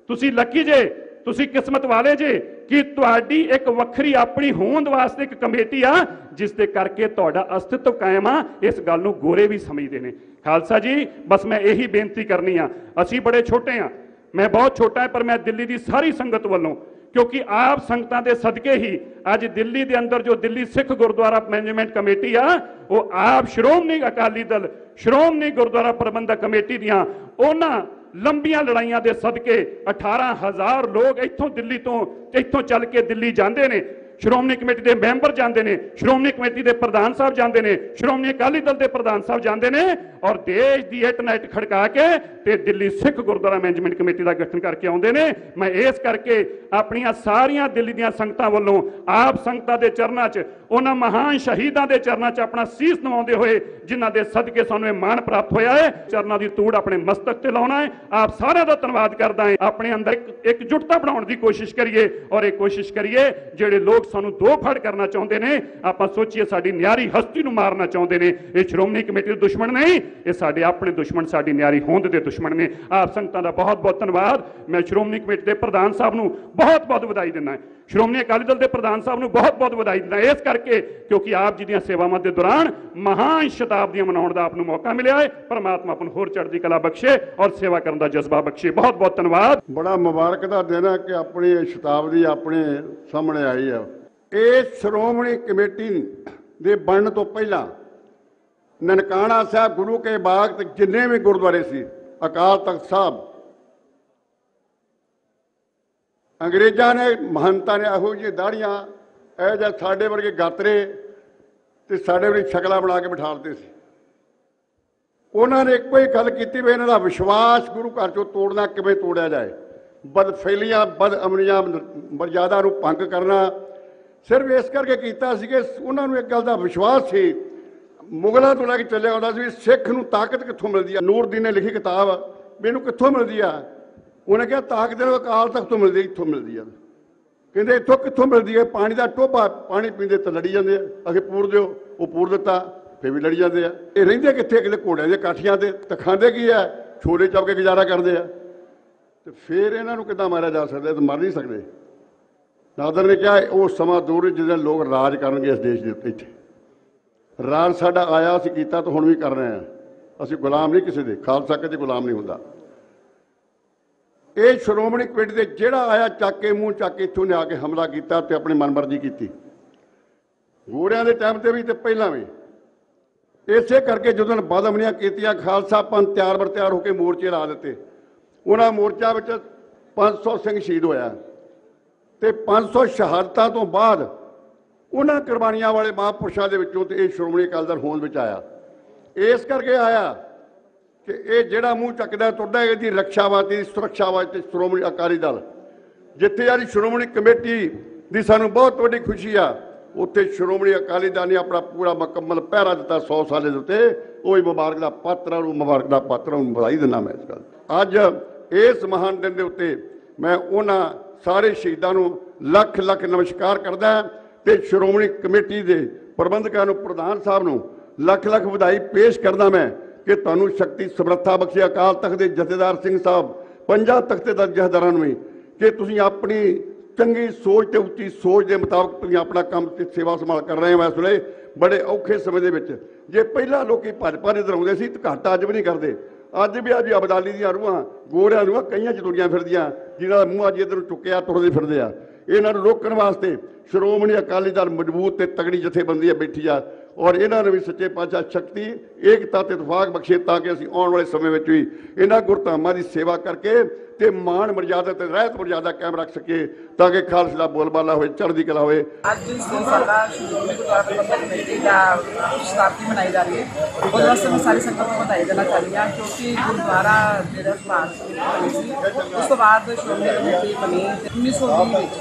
ਤੁਸੀਂ ਲੱਕੀ ਜੇ, ਤੁਸੀਂ ਕਿਸਮਤ ਵਾਲੇ ਜੇ ਕਿ ਤੁਹਾਡੀ ਇੱਕ ਵੱਖਰੀ ਆਪਣੀ ਹੋਂਦ ਵਾਸਤੇ ਇੱਕ ਕਮੇਟੀ ਆ ਜਿਸ ਦੇ ਕਰਕੇ ਤੁਹਾਡਾ ਅਸਤਿਤਵ ਕਾਇਮ ਆ। ਇਸ ਗੱਲ ਨੂੰ ਗੋਰੇ ਵੀ ਸਮਝਦੇ ਨੇ। ਖਾਲਸਾ ਜੀ, ਬਸ ਮੈਂ ਇਹੀ ਬੇਨਤੀ ਕਰਨੀ ਆ, ਅਸੀਂ ਬੜੇ ਛੋਟੇ ਆ, ਮੈਂ ਬਹੁਤ ਛੋਟਾ ਹਾਂ, ਪਰ ਮੈਂ ਦਿੱਲੀ ਦੀ ਸਾਰੀ ਸੰਗਤ ਵੱਲੋਂ, ਕਿਉਂਕਿ ਆਪ ਸੰਗਤਾਂ ਦੇ ਸਦਕੇ ਹੀ ਅੱਜ ਦਿੱਲੀ ਦੇ ਅੰਦਰ ਜੋ ਦਿੱਲੀ ਸਿੱਖ ਗੁਰਦੁਆਰਾ ਮੈਨੇਜਮੈਂਟ ਕਮੇਟੀ ਆ, ਉਹ ਆਪ ਸ਼੍ਰੋਮਣੀ ਅਕਾਲੀ ਦਲ ਸ਼੍ਰੋਮਣੀ ਗੁਰਦੁਆਰਾ ਪ੍ਰਬੰਧਕ ਕਮੇਟੀ ਦੀਆਂ ਉਹਨਾਂ ਲੰਬੀਆਂ ਲੜਾਈਆਂ ਦੇ ਸਦਕੇ 18,000 ਲੋਕ ਇੱਥੋਂ ਦਿੱਲੀ ਤੋਂ ਇੱਥੋਂ ਚੱਲ ਕੇ ਦਿੱਲੀ ਜਾਂਦੇ ਨੇ। ਸ਼੍ਰੋਮਣੀ ਕਮੇਟੀ ਦੇ ਮੈਂਬਰ ਜਾਂਦੇ ਨੇ, ਸ਼੍ਰੋਮਣੀ ਕਮੇਟੀ ਦੇ ਪ੍ਰਧਾਨ ਸਾਹਿਬ ਜਾਂਦੇ ਨੇ, ਸ਼੍ਰੋਮਣੀ ਅਕਾਲੀ ਦਲ ਦੇ ਪ੍ਰਧਾਨ ਸਾਹਿਬ ਜਾਂਦੇ ਨੇ, ਔਰ ਦੇਸ਼ ਦੀ ਇੱਟ ਨਾਈਟ ਖੜਕਾ ਕੇ ਤੇ ਦਿੱਲੀ ਸਿੱਖ ਗੁਰਦੁਆਰਾ ਮੈਨੇਜਮੈਂਟ ਕਮੇਟੀ ਦਾ ਗਠਨ ਕਰਕੇ ਆਉਂਦੇ ਨੇ। ਮੈਂ ਇਸ ਕਰਕੇ ਆਪਣੀਆਂ ਸਾਰੀਆਂ ਦਿੱਲੀ ਦੀਆਂ ਸੰਗਤਾਂ ਵੱਲੋਂ ਆਪ ਸੰਗਤਾਂ ਦੇ ਚਰਨਾਂ 'ਚ, ਉਹਨਾਂ ਮਹਾਨ ਸ਼ਹੀਦਾਂ ਦੇ ਚਰਨਾਂ 'ਚ ਆਪਣਾ ਸੀਸ ਨਵਾਉਂਦੇ ਹੋਏ ਜਿਨ੍ਹਾਂ ਦੇ ਸਦਕੇ ਸਾਨੂੰ ਇਹ ਮਾਣ ਪ੍ਰਾਪਤ ਹੋਇਆ ਹੈ, ਚਰਨਾਂ ਦੀ ਧੂੜ ਆਪਣੇ ਮਸਤਕ ਤੇ ਲਾਉਣਾ ਹੈ। ਆਪ ਸਾਰਿਆਂ ਦਾ ਧੰਨਵਾਦ ਕਰਦਾ ਹਾਂ। ਆਪਣੇ ਅੰਦਰ ਇਕਜੁੱਟਤਾ ਬਣਾਉਣ ਦੀ ਕੋਸ਼ਿਸ਼ ਕਰੀਏ ਔਰ ਇਹ ਕੋਸ਼ਿਸ਼ ਕਰੀਏ ਜਿਹੜੇ ਲੋਕ ਸਾਨੂੰ ਦੋ ਫੜ ਕਰਨਾ ਚਾਹੁੰਦੇ ਨੇ, ਆਪਾਂ ਸੋਚੀਏ ਸਾਡੀ ਨਿਆਰੀ ਹਸਤੀ ਨੂੰ ਮਾਰਨਾ ਚਾਹੁੰਦੇ ਨੇ, ਇਹ ਸ਼੍ਰੋਮਣੀ ਕਮੇਟੀ ਦੇ ਦੁਸ਼ਮਣ ਨਹੀਂ, ਇਹ ਸਾਡੇ ਆਪਣੇ ਦੁਸ਼ਮਣ, ਸਾਡੀ ਨਿਆਰੀ ਹੋਂਦ ਦੇ ਦੁਸ਼ਮਣ ਨੇ। ਆਪ ਸੰਗਤਾਂ ਦਾ ਬਹੁਤ ਬਹੁਤ ਧੰਨਵਾਦ। ਮੈਂ ਸ਼੍ਰੋਮਣੀ ਕਮੇਟੀ ਦੇ ਪ੍ਰਧਾਨ ਸਾਹਿਬ ਨੂੰ ਬਹੁਤ ਬਹੁਤ ਵਧਾਈ ਦਿੰਦਾ, ਸ਼੍ਰੋਮਣੀ ਅਕਾਲੀ ਦਲ ਦੇ ਪ੍ਰਧਾਨ ਸਾਹਿਬ ਨੂੰ ਬਹੁਤ ਬਹੁਤ ਵਧਾਈ ਦਿੰਦਾ, ਇਸ ਕਰਕੇ ਕਿਉਂਕਿ ਆਪ ਜੀ ਦੀਆਂ ਸੇਵਾਵਾਂ ਦੇ ਦੌਰਾਨ ਮਹਾਨ ਸ਼ਤਾਬਦੀਆਂ ਮਨਾਉਣ ਦਾ ਆਪ ਨੂੰ ਮੌਕਾ ਮਿਲਿਆ ਹੈ। ਪਰਮਾਤਮਾ ਆਪ ਨੂੰ ਹੋਰ ਚੜ੍ਹਦੀ ਕਲਾ ਬਖਸ਼ੇ ਔਰ ਸੇਵਾ ਕਰਨ ਦਾ ਜਜ਼ਬਾ ਬਖਸ਼ੇ। ਬਹੁਤ ਬਹੁਤ ਧੰਨਵਾਦ। ਬੜਾ ਮੁਬਾਰਕ ਦਾ ਦਿਨ ਹੈ ਕਿ ਆਪਣੀ ਸ਼ਤਾਬਦੀ ਆਪਣੇ ਸਾਹਮਣੇ ਆਈ ਹੈ। ਇਹ ਸ਼੍ਰੋਮਣੀ ਕਮੇਟੀ ਦੇ ਬਣਨ ਤੋਂ ਪਹਿਲਾਂ ਨਨਕਾਣਾ ਸਾਹਿਬ, ਗੁਰੂ ਕੇ ਬਾਗ ਤੇ ਜਿੰਨੇ ਵੀ ਗੁਰਦੁਆਰੇ ਸੀ, ਅਕਾਲ ਤਖਤ ਸਾਹਿਬ, ਅੰਗਰੇਜ਼ਾਂ ਨੇ ਮਹੰਤਾਂ ਨੇ ਇਹੋ ਜਿਹੀ ਦਾੜੀਆਂ, ਇਹ ਜਿਹੇ ਸਾਡੇ ਵਰਗੇ ਗਾਤਰੇ ਤੇ ਸਾਡੇ ਵਰਗੀ ਸ਼ਕਲਾਂ ਬਣਾ ਕੇ ਬਿਠਾ ਦਿੱਤੇ ਸੀ। ਉਹਨਾਂ ਨੇ ਇੱਕੋ ਹੀ ਗੱਲ ਕੀਤੀ ਵੀ ਇਹਨਾਂ ਦਾ ਵਿਸ਼ਵਾਸ ਗੁਰੂ ਘਰ ਚੋਂ ਤੋੜਨਾ ਕਿਵੇਂ ਤੋੜਿਆ ਜਾਏ। ਬਦਫੈਲੀਆਂ, ਬਦਅਮਨੀਆਂ, ਮਰਜ਼ਾਦਾ ਨੂੰ ਭੰਗ ਕਰਨਾ ਸਿਰਫ ਇਸ ਕਰਕੇ ਕੀਤਾ ਸੀ ਕਿ ਉਹਨਾਂ ਨੂੰ ਇੱਕ ਗੱਲ ਦਾ ਵਿਸ਼ਵਾਸ ਸੀ, ਮੁਗਲਾਂ ਤੋਂ ਲੈ ਕੇ ਚੱਲਿਆ ਆਉਂਦਾ ਸੀ ਵੀ ਸਿੱਖ ਨੂੰ ਤਾਕਤ ਕਿੱਥੋਂ ਮਿਲਦੀ ਆ। ਨੂਰਦੀਨ ਨੇ ਲਿਖੀ ਕਿਤਾਬ ਵੀ ਇਹਨੂੰ ਕਿੱਥੋਂ ਮਿਲਦੀ ਆ। ਉਹਨੇ ਕਿਹਾ ਤਾਕਤ ਇਹਨੂੰ ਅਕਾਲ ਤਖਤ ਤੋਂ ਮਿਲਦੀ, ਇੱਥੋਂ ਮਿਲਦੀ ਆ। ਕਹਿੰਦੇ ਇੱਥੋਂ ਕਿੱਥੋਂ ਮਿਲਦੀ ਹੈ? ਪਾਣੀ ਦਾ ਟੋਭਾ, ਪਾਣੀ ਪੀਂਦੇ ਤਾਂ ਲੜੀ ਜਾਂਦੇ ਆ, ਅਗੇ ਪੂਰ ਦਿਓ, ਉਹ ਪੂਰ ਦਿੱਤਾ, ਫਿਰ ਵੀ ਲੜੀ ਜਾਂਦੇ ਆ। ਇਹ ਰਹਿੰਦੇ ਕਿੱਥੇ? ਕਿਤੇ ਘੋੜਿਆਂ ਦੇ ਕਾਠੀਆਂ ਤੇ, ਤਾਂ ਖਾਂਦੇ ਕੀ ਆ? ਛੋਲੇ ਚੱਬ ਕੇ ਗੁਜ਼ਾਰਾ ਕਰਦੇ ਆ। ਤੇ ਫਿਰ ਇਹਨਾਂ ਨੂੰ ਕਿੱਦਾਂ ਮਾਰਿਆ ਜਾ ਸਕਦਾ? ਤਾਂ ਮਰ ਨਹੀਂ ਸਕਦੇ। ਨਾਦਰ ਨੇ ਕਿਹਾ ਉਹ ਸਮਾਂ ਦੂਰ ਜਿਹਦੇ ਲੋਕ ਰਾਜ ਕਰਨਗੇ ਇਸ ਦੇਸ਼ ਦੇ ਉੱਤੇ। ਇੱਥੇ ਰਾਜ ਸਾਡਾ ਆਇਆ, ਅਸੀਂ ਕੀਤਾ, ਤਾਂ ਹੁਣ ਵੀ ਕਰ ਰਹੇ ਹਾਂ। ਅਸੀਂ ਗੁਲਾਮ ਨਹੀਂ ਕਿਸੇ ਦੇ, ਖਾਲਸਾ ਕਦੇ ਗੁਲਾਮ ਨਹੀਂ ਹੁੰਦਾ। ਇਹ ਸ਼੍ਰੋਮਣੀ ਕਮੇਟੀ ਦੇ ਜਿਹੜਾ ਆਇਆ ਚੱਕ ਕੇ ਮੂੰਹ ਚੱਕ ਕੇ ਇੱਥੋਂ ਨੇ ਆ ਕੇ ਹਮਲਾ ਕੀਤਾ ਤੇ ਆਪਣੀ ਮਨਮਰਜ਼ੀ ਕੀਤੀ। ਗੋਰਿਆਂ ਦੇ ਟਾਈਮ ਤੇ ਵੀ ਤੇ ਪਹਿਲਾਂ ਵੀ ਇਸੇ ਕਰਕੇ ਜਦੋਂ ਬਦਅਮਨੀਆਂ ਕੀਤੀਆਂ, ਖਾਲਸਾ ਪੰਥ ਤਿਆਰ ਬਰ ਤਿਆਰ ਹੋ ਕੇ ਮੋਰਚੇ ਲਾ ਦਿੱਤੇ। ਉਹਨਾਂ ਮੋਰਚਾ ਵਿੱਚ 500 ਸਿੰਘ ਸ਼ਹੀਦ ਹੋਇਆ ਤੇ 500 ਸ਼ਹਾਦਤਾਂ ਤੋਂ ਬਾਅਦ ਉਹਨਾਂ ਕੁਰਬਾਨੀਆਂ ਵਾਲੇ ਮਹਾਂਪੁਰਸ਼ਾਂ ਦੇ ਵਿੱਚੋਂ ਤੇ ਇਹ ਸ਼੍ਰੋਮਣੀ ਅਕਾਲੀ ਦਲ ਹੋਂਦ ਵਿੱਚ ਆਇਆ। ਇਸ ਕਰਕੇ ਆਇਆ ਕਿ ਇਹ ਜਿਹੜਾ ਮੂੰਹ ਚੱਕਦਾ ਤੁਰਦਾ, ਇਹਦੀ ਰੱਖਿਆ ਵਾਸਤੇ, ਸੁਰੱਖਿਆ ਵਾਸਤੇ ਸ਼੍ਰੋਮਣੀ ਅਕਾਲੀ ਦਲ ਜਿੱਥੇ ਯਾਰੀ ਸ਼੍ਰੋਮਣੀ ਕਮੇਟੀ ਦੀ ਸਾਨੂੰ ਬਹੁਤ ਵੱਡੀ ਖੁਸ਼ੀ ਆ, ਉੱਥੇ ਸ਼੍ਰੋਮਣੀ ਅਕਾਲੀ ਦਲ ਨੇ ਆਪਣਾ ਪੂਰਾ ਮੁਕੰਮਲ ਪਹਿਰਾ ਦਿੱਤਾ 100 ਸਾਲੇ ਦੇ ਉੱਤੇ। ਉਹ ਹੀ ਮੁਬਾਰਕ ਦਾ ਪਾਤਰ, ਉਹਨੂੰ ਮੁਬਾਰਕ ਦਾ ਪਾਤਰ, ਉਹਨੂੰ ਵਧਾਈ ਦਿੰਦਾ ਮੈਂ ਇਸ ਗੱਲ। ਅੱਜ ਇਸ ਮਹਾਨ ਦਿਨ ਦੇ ਉੱਤੇ ਮੈਂ ਉਹਨਾਂ ਸਾਰੇ ਸ਼ਹੀਦਾਂ ਨੂੰ ਲੱਖ ਲੱਖ ਨਮਸਕਾਰ ਕਰਦਾ ਤੇ ਸ਼੍ਰੋਮਣੀ ਕਮੇਟੀ ਦੇ ਪ੍ਰਬੰਧਕਾਂ ਨੂੰ, ਪ੍ਰਧਾਨ ਸਾਹਿਬ ਨੂੰ ਲੱਖ ਲੱਖ ਵਧਾਈ ਪੇਸ਼ ਕਰਦਾ ਮੈਂ ਕਿ ਤੁਹਾਨੂੰ ਸ਼ਕਤੀ ਸਮਰੱਥਾ ਬਖਸ਼ੇ ਅਕਾਲ ਤਖਤ ਦੇ ਜਥੇਦਾਰ ਸਿੰਘ ਸਾਹਿਬ, 50 ਤਖਤੇ ਦਾ ਜਥੇਦਾਰਾਂ ਨੂੰ ਵੀ, ਕਿ ਤੁਸੀਂ ਆਪਣੀ ਚੰਗੀ ਸੋਚ ਤੇ ਉੱਚੀ ਸੋਚ ਦੇ ਮੁਤਾਬਕ ਤੁਸੀਂ ਆਪਣਾ ਕੰਮ ਤੇ ਸੇਵਾ ਸੰਭਾਲ ਕਰ ਰਹੇ ਹੋ। ਇਸ ਵੇਲੇ ਬੜੇ ਔਖੇ ਸਮੇਂ ਦੇ ਵਿੱਚ ਜੇ ਪਹਿਲਾਂ ਲੋਕੀ ਭਾਜਪਾ ਦੇ ਦਰਾਉਂਦੇ ਸੀ ਤਾਂ ਘੱਟ ਅੱਜ ਵੀ ਨਹੀਂ ਕਰਦੇ। ਅੱਜ ਵੀ ਅੱਜ ਅਬਦਾਲੀ ਦੀਆਂ ਰੂਹਾਂ, ਗੋਰਿਆਂ ਰੂਹਾਂ ਕਈਆਂ ਚ ਤੁਰੀਆਂ ਫਿਰਦੀਆਂ, ਜਿਨ੍ਹਾਂ ਦਾ ਮੂੰਹ ਅੱਜ ਇੱਧਰ ਨੂੰ ਚੁੱਕਿਆ ਤੁਰਦੇ ਫਿਰਦੇ ਆ। ਇਹਨਾਂ ਨੂੰ ਰੋਕਣ ਵਾਸਤੇ ਸ਼੍ਰੋਮਣੀ ਅਕਾਲੀ ਦਲ ਮਜ਼ਬੂਤ ਤੇ ਤਗੜੀ ਜਥੇਬੰਦੀ ਬੈਠੀ ਆ ਔਰ ਇਹਨਾਂ ਨੂੰ ਵੀ ਸੱਚੇ ਪਾਤਸ਼ਾਹ ਸ਼ਕਤੀ, ਏਕਤਾ ਤੇ ਇਤਫਾਕ ਬਖਸ਼ੇ ਤਾਂ ਕਿ ਅਸੀਂ ਆਉਣ ਵਾਲੇ ਸਮੇਂ ਵਿੱਚ ਵੀ ਇਹਨਾਂ ਗੁਰਧਾਮਾਂ ਦੀ ਸੇਵਾ ਕਰਕੇ ਤੇ ਮਾਣ ਮਰਜ਼ਾਦਾ ਤੇ ਰਹਿਤ ਮਰਜ਼ਾਦਾ ਕਾਇਮ ਰੱਖ ਸਕੀਏ ਤਾਂ ਕਿ ਖਾਲਸੇ ਦਾ ਬੋਲਬਾਲਾ ਹੋਏ, ਚੜ੍ਹਦੀ ਕਲਾ ਹੋਏ। ਅੱਜ ਸਾਡਾ ਸ਼੍ਰੋਮਣੀ ਗੁਰਦੁਆਰਾ ਪ੍ਰਬੰਧਕ ਕਮੇਟੀ ਦਾ ਸ਼ਤਾਬਦੀ ਮਨਾਈ ਜਾ ਰਹੀ ਹੈ। ਉਹਦੇ ਵਾਸਤੇ ਮੈਂ ਸਾਰੀ ਸੰਗਤ ਨੂੰ ਵਧਾਈ ਦੇਣਾ ਚਾਹੁੰਦੀ ਹਾਂ ਕਿਉਂਕਿ ਗੁਰਦੁਆਰਾ ਜਿਹੜਾ ਸੁਭਾਸ਼ ਸਿੰਘ ਸੀ, ਉਸ ਤੋਂ ਬਾਅਦ ਸ਼੍ਰੋਮਣੀ ਕਮੇਟੀ ਬਣੀ 1920 ਵਿੱਚ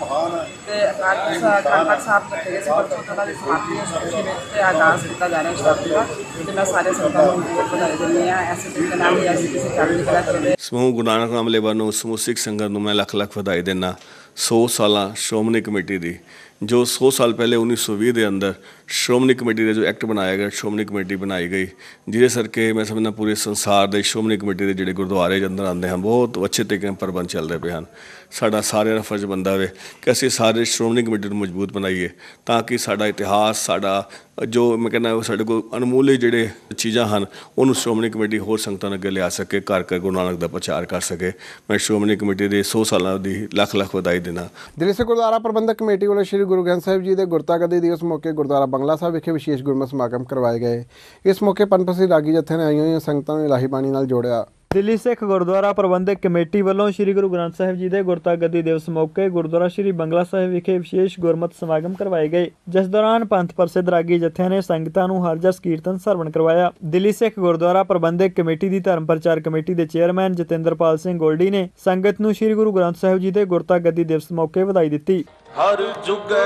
ਤੇ ਅਕਾਲ ਅਖੰਡ ਪਾਠ ਸਾਹਿਬ ਰੱਖੇ ਗਏ ਸੀ ਪਰਸੋਂ ਤੋਂ ਉਹਨਾਂ ਦੀ ਸਮਾਪਤੀ ਇਸ ਖੁਸ਼ੀ ਵਿੱਚ ਤੇ ਆਗਾਜ਼ ਕੀਤਾ ਜਾ ਰਿਹਾ ਸ਼ਤਾਬਦੀ ਦਾ ਤੇ ਮੈਂ ਸਾਰੇ ਸੰਗਤਾਂ ਨੂੰ ਵਧਾਈ ਦਿੰਦੀ ਹਾਂ ਐਸੇ ਤਰੀਕੇ ਨਾਲ ਹੀ ਅਸੀਂ ਕਿਸੇ ਚੜ੍ਹਦੀ ਕਲਾ ਚ ਸਮੂਹ ਗੁਰੂ ਨਾਨਕ ਨਾਮ ਲੇਵਾ ਨੂੰ ਸਮੂਹ ਸਿੱਖ ਸੰਗਤ ਨੂੰ ਮੈਂ ਲੱਖ ਲੱਖ ਵਧਾਈ ਦਿੰਦਾ 100 ਸਾਲਾਂ ਸ਼੍ਰੋਮਣੀ ਕਮੇਟੀ ਦੀ ਜੋ 100 ਸਾਲ ਪਹਿਲੇ 1920 ਦੇ ਅੰਦਰ ਸ਼੍ਰੋਮਣੀ ਕਮੇਟੀ ਦਾ ਜੋ ਐਕਟ ਬਣਾਇਆ ਗਿਆ ਸ਼੍ਰੋਮਣੀ ਕਮੇਟੀ ਬਣਾਈ ਗਈ ਜਿਹਦੇ ਕਰਕੇ ਮੈਂ ਸਮਝਦਾ ਪੂਰੇ ਸੰਸਾਰ ਦੇ ਸ਼੍ਰੋਮਣੀ ਕਮੇਟੀ ਦੇ ਜਿਹੜੇ ਗੁਰਦੁਆਰੇ ਦੇ ਅੰਦਰ ਆਉਂਦੇ ਹਨ ਬਹੁਤ ਅੱਛੇ ਤਰੀਕੇ ਨਾਲ ਪ੍ਰਬੰਧ ਚੱਲਦੇ ਪਏ ਹਨ ਸਾਡਾ ਸਾਰਿਆਂ ਦਾ ਫਰਜ਼ ਬਣਦਾ ਵੇ ਕਿ ਅਸੀਂ ਸਾਰੇ ਸ਼੍ਰੋਮਣੀ ਕਮੇਟੀ ਨੂੰ ਮਜ਼ਬੂਤ ਬਣਾਈਏ ਤਾਂ ਕਿ ਸਾਡਾ ਇਤਿਹਾਸ ਸਾਡਾ ਜੋ ਮੈਂ ਕਹਿੰਦਾ ਸਾਡੇ ਕੋਲ ਅਨਮੋਲੇ ਜਿਹੜੇ ਚੀਜ਼ਾਂ ਹਨ ਉਹਨੂੰ ਸ਼੍ਰੋਮਣੀ ਕਮੇਟੀ ਹੋਰ ਸੰਗਤਾਂ ਨੂੰ ਅੱਗੇ ਲਿਆ ਸਕੇ ਘਰ ਘਰ ਗੁਰੂ ਨਾਨਕ ਦਾ ਪ੍ਰਚਾਰ ਕਰ ਸਕੇ ਮੈਂ ਸ਼੍ਰੋਮਣੀ ਕਮੇਟੀ ਦੇ 100 ਸਾਲਾਂ ਦੀ ਲੱਖ ਲੱਖ ਵਧਾਈ ਦਿੰਦਾ ਦਿੱਲੀ ਸਿੱਖ ਗੁਰਦੁਆਰਾ ਪ੍ਰਬੰਧਕ ਕਮੇਟੀ ਵੱਲੋਂ ਸ੍ਰੀ ਗੁਰੂ ਗ੍ਰੰਥ ਸਾਹਿਬ ਜੀ ਦੇ ਗੁਰਤਾ ਗੱਦੀ ਦਿਵਸ ਮੌਕੇ ਗੁਰਦੁਆਰਾ ਬੰਗਲਾ ਸਾਹਿਬ ਵਿਖੇ ਵਿਸ਼ੇਸ਼ ਗੁਰਮਤਿ ਸਮਾਗਮ ਕਰਵਾਏ ਗਏ ਇਸ ਮੌਕੇ ਪਨਪਸੀ ਰਾਗੀ ਜਥੇ ਨੇ ਆਈਆਂ ਹੋਈਆਂ ਸੰਗਤਾਂ ਨੂੰ ਇਲਾਹੀ ਬਾਣੀ ਨਾਲ ਜੋੜਿਆ ਦਿੱਲੀ ਸਿੱਖ ਗੁਰਦੁਆਰਾ ਪ੍ਰਬੰਧਕ ਕਮੇਟੀ ਵੱਲੋਂ ਸ੍ਰੀ ਗੁਰੂ ਗ੍ਰੰਥ ਸਾਹਿਬ ਜੀ ਦੇ ਗੁਰਤਾ ਗੱਦੀ ਦਿਵਸ ਮੌਕੇ ਗੁਰਦੁਆਰਾ ਸ੍ਰੀ ਬੰਗਲਾ ਸਾਹਿਬ ਵਿਖੇ ਵਿਸ਼ੇਸ਼ ਗੁਰਮਤਿ ਸਮਾਗਮ ਕਰਵਾਏ ਗਏ ਜਿਸ ਦੌਰਾਨ ਪੰਥ ਪ੍ਰਸਿੱਧ ਰਾਗੀ ਜਥਿਆਂ ਨੇ ਸੰਗਤਾਂ ਨੂੰ ਹਰਜਸ ਕੀਰਤਨ ਸਰਵਣ ਕਰਵਾਇਆ ਦਿੱਲੀ ਸਿੱਖ ਗੁਰਦੁਆਰਾ ਪ੍ਰਬੰਧਕ ਕਮੇਟੀ ਦੀ ਧਰਮ ਪ੍ਰਚਾਰ ਕਮੇਟੀ ਦੇ ਚੇਅਰਮੈਨ ਜਤਿੰਦਰਪਾਲ ਸਿੰਘ ਗੋਲਡੀ ਨੇ ਸੰਗਤ ਨੂੰ ਸ੍ਰੀ ਗੁਰੂ ਗ੍ਰੰਥ ਸਾਹਿਬ ਜੀ ਦੇ ਗੁਰਤਾ ਗੱਦੀ ਦਿਵਸ ਮੌਕੇ ਵਧਾਈ ਦਿੱਤੀ ਹਰ ਜੁਗੈ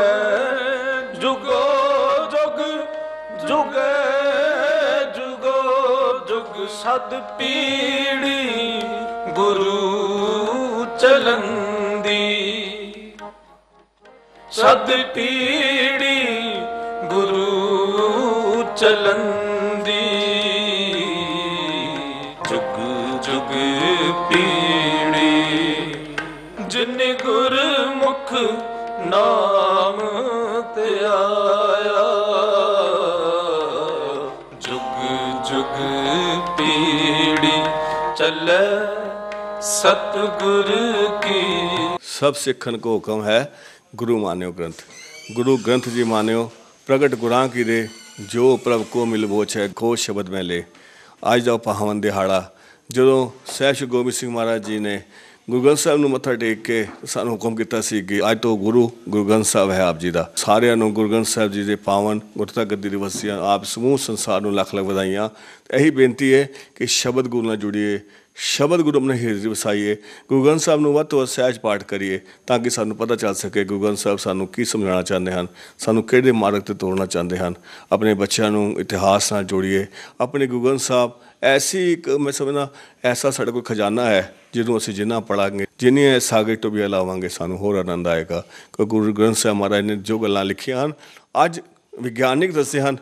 ਜੁਗੋ ਜੁਗ ਜੁਗੈ ਜੁਗੋ ਜੁਗ ਸਦ ਪੀੜੀ ਗੁਰੂ ਚਲੰਦੀ ਸਦ ਪੀੜੀ ਗੁਰੂ ਚਲੰਦੀ ਜੁਗ ਜੁਗ ਪੀੜੀ ਜਿਨ ਗੁਰਮੁਖ ਨਾਮ ਤੇ ਆਇਆ ਜੁਗ ਜੁਗ ਪੀੜੀ ਚੱਲੇ सतगुरु की सब सिखन को हुक्म है गुरु मान्यो ग्रंथ गुरु ग्रंथ जी मान्यो प्रगट गुरां की दे जो प्रभ को मिलबोच है खो शब्द में ले आज ਦਾ ਪਾਵਨ ਦਿਹਾੜਾ ਜਦੋਂ ਸਹਿਬ ਸ਼੍ਰੀ ਗੋਬਿੰਦ ਸਿੰਘ ਮਹਾਰਾਜ ਜੀ ਨੇ ਗੁਰੂ ਗ੍ਰੰਥ ਸਾਹਿਬ ਨੂੰ ਮੱਥਾ ਟੇਕ ਕੇ ਸਾਨੂੰ ਹੁਕਮ ਕੀਤਾ ਸੀ ਕਿ ਅੱਜ ਤੋਂ ਗੁਰੂ ਗ੍ਰੰਥ ਸਾਹਿਬ ਹੈ ਆਪ ਜੀ ਦਾ ਸਾਰਿਆਂ ਨੂੰ ਗੁਰੂ ਗ੍ਰੰਥ ਸਾਹਿਬ ਜੀ ਦੇ ਪਾਵਨ ਗੁਰਤਾ ਗੱਦੀ ਦਿਵਸ ਦੀਆਂ ਆਪ ਸਮੂਹ ਸੰਸਾਰ ਨੂੰ ਲੱਖ ਲੱਖ ਵਧਾਈਆਂ ਇਹੀ ਬੇਨਤੀ ਹੈ ਕਿ ਸ਼ਬਦ ਗੁਰੂ ਨਾਲ ਜੁੜੀਏ ਸ਼ਬਦ ਗੁਰੂ ਆਪਣੇ ਹਿਰਦੇ ਵਸਾਈਏ ਗੁਰੂ ਗ੍ਰੰਥ ਸਾਹਿਬ ਨੂੰ ਵੱਧ ਤੋਂ ਵੱਧ ਸਹਿਜ ਪਾਠ ਕਰੀਏ ਤਾਂ ਕਿ ਸਾਨੂੰ ਪਤਾ ਚੱਲ ਸਕੇ ਗੁਰੂ ਗ੍ਰੰਥ ਸਾਹਿਬ ਸਾਨੂੰ ਕੀ ਸਮਝਾਉਣਾ ਚਾਹੁੰਦੇ ਹਨ ਸਾਨੂੰ ਕਿਹੜੇ ਮਾਰਗ 'ਤੇ ਤੋਰਨਾ ਚਾਹੁੰਦੇ ਹਨ ਆਪਣੇ ਬੱਚਿਆਂ ਨੂੰ ਇਤਿਹਾਸ ਨਾਲ ਜੋੜੀਏ ਆਪਣੇ ਗੁਰੂ ਗ੍ਰੰਥ ਸਾਹਿਬ ਐਸੀ ਇੱਕ ਮੈਂ ਸਮਝਦਾ ਐਸਾ ਸਾਡੇ ਕੋਲ ਖਜ਼ਾਨਾ ਹੈ ਜਿਹਨੂੰ ਅਸੀਂ ਜਿੰਨਾ ਪੜ੍ਹਾਂਗੇ ਜਿੰਨੀਆਂ ਸਾਗਰ ਟੋਬੀਆਂ ਲਾਵਾਂਗੇ ਸਾਨੂੰ ਹੋਰ ਆਨੰਦ ਆਏਗਾ ਕਿ ਗੁਰੂ ਗ੍ਰੰਥ ਸਾਹਿਬ ਮਹਾਰਾਜ ਨੇ ਜੋ ਗੱਲਾਂ ਲਿਖੀਆਂ ਹਨ ਅੱਜ ਵਿਗਿਆਨਿਕ ਦੱਸੇ ਹਨ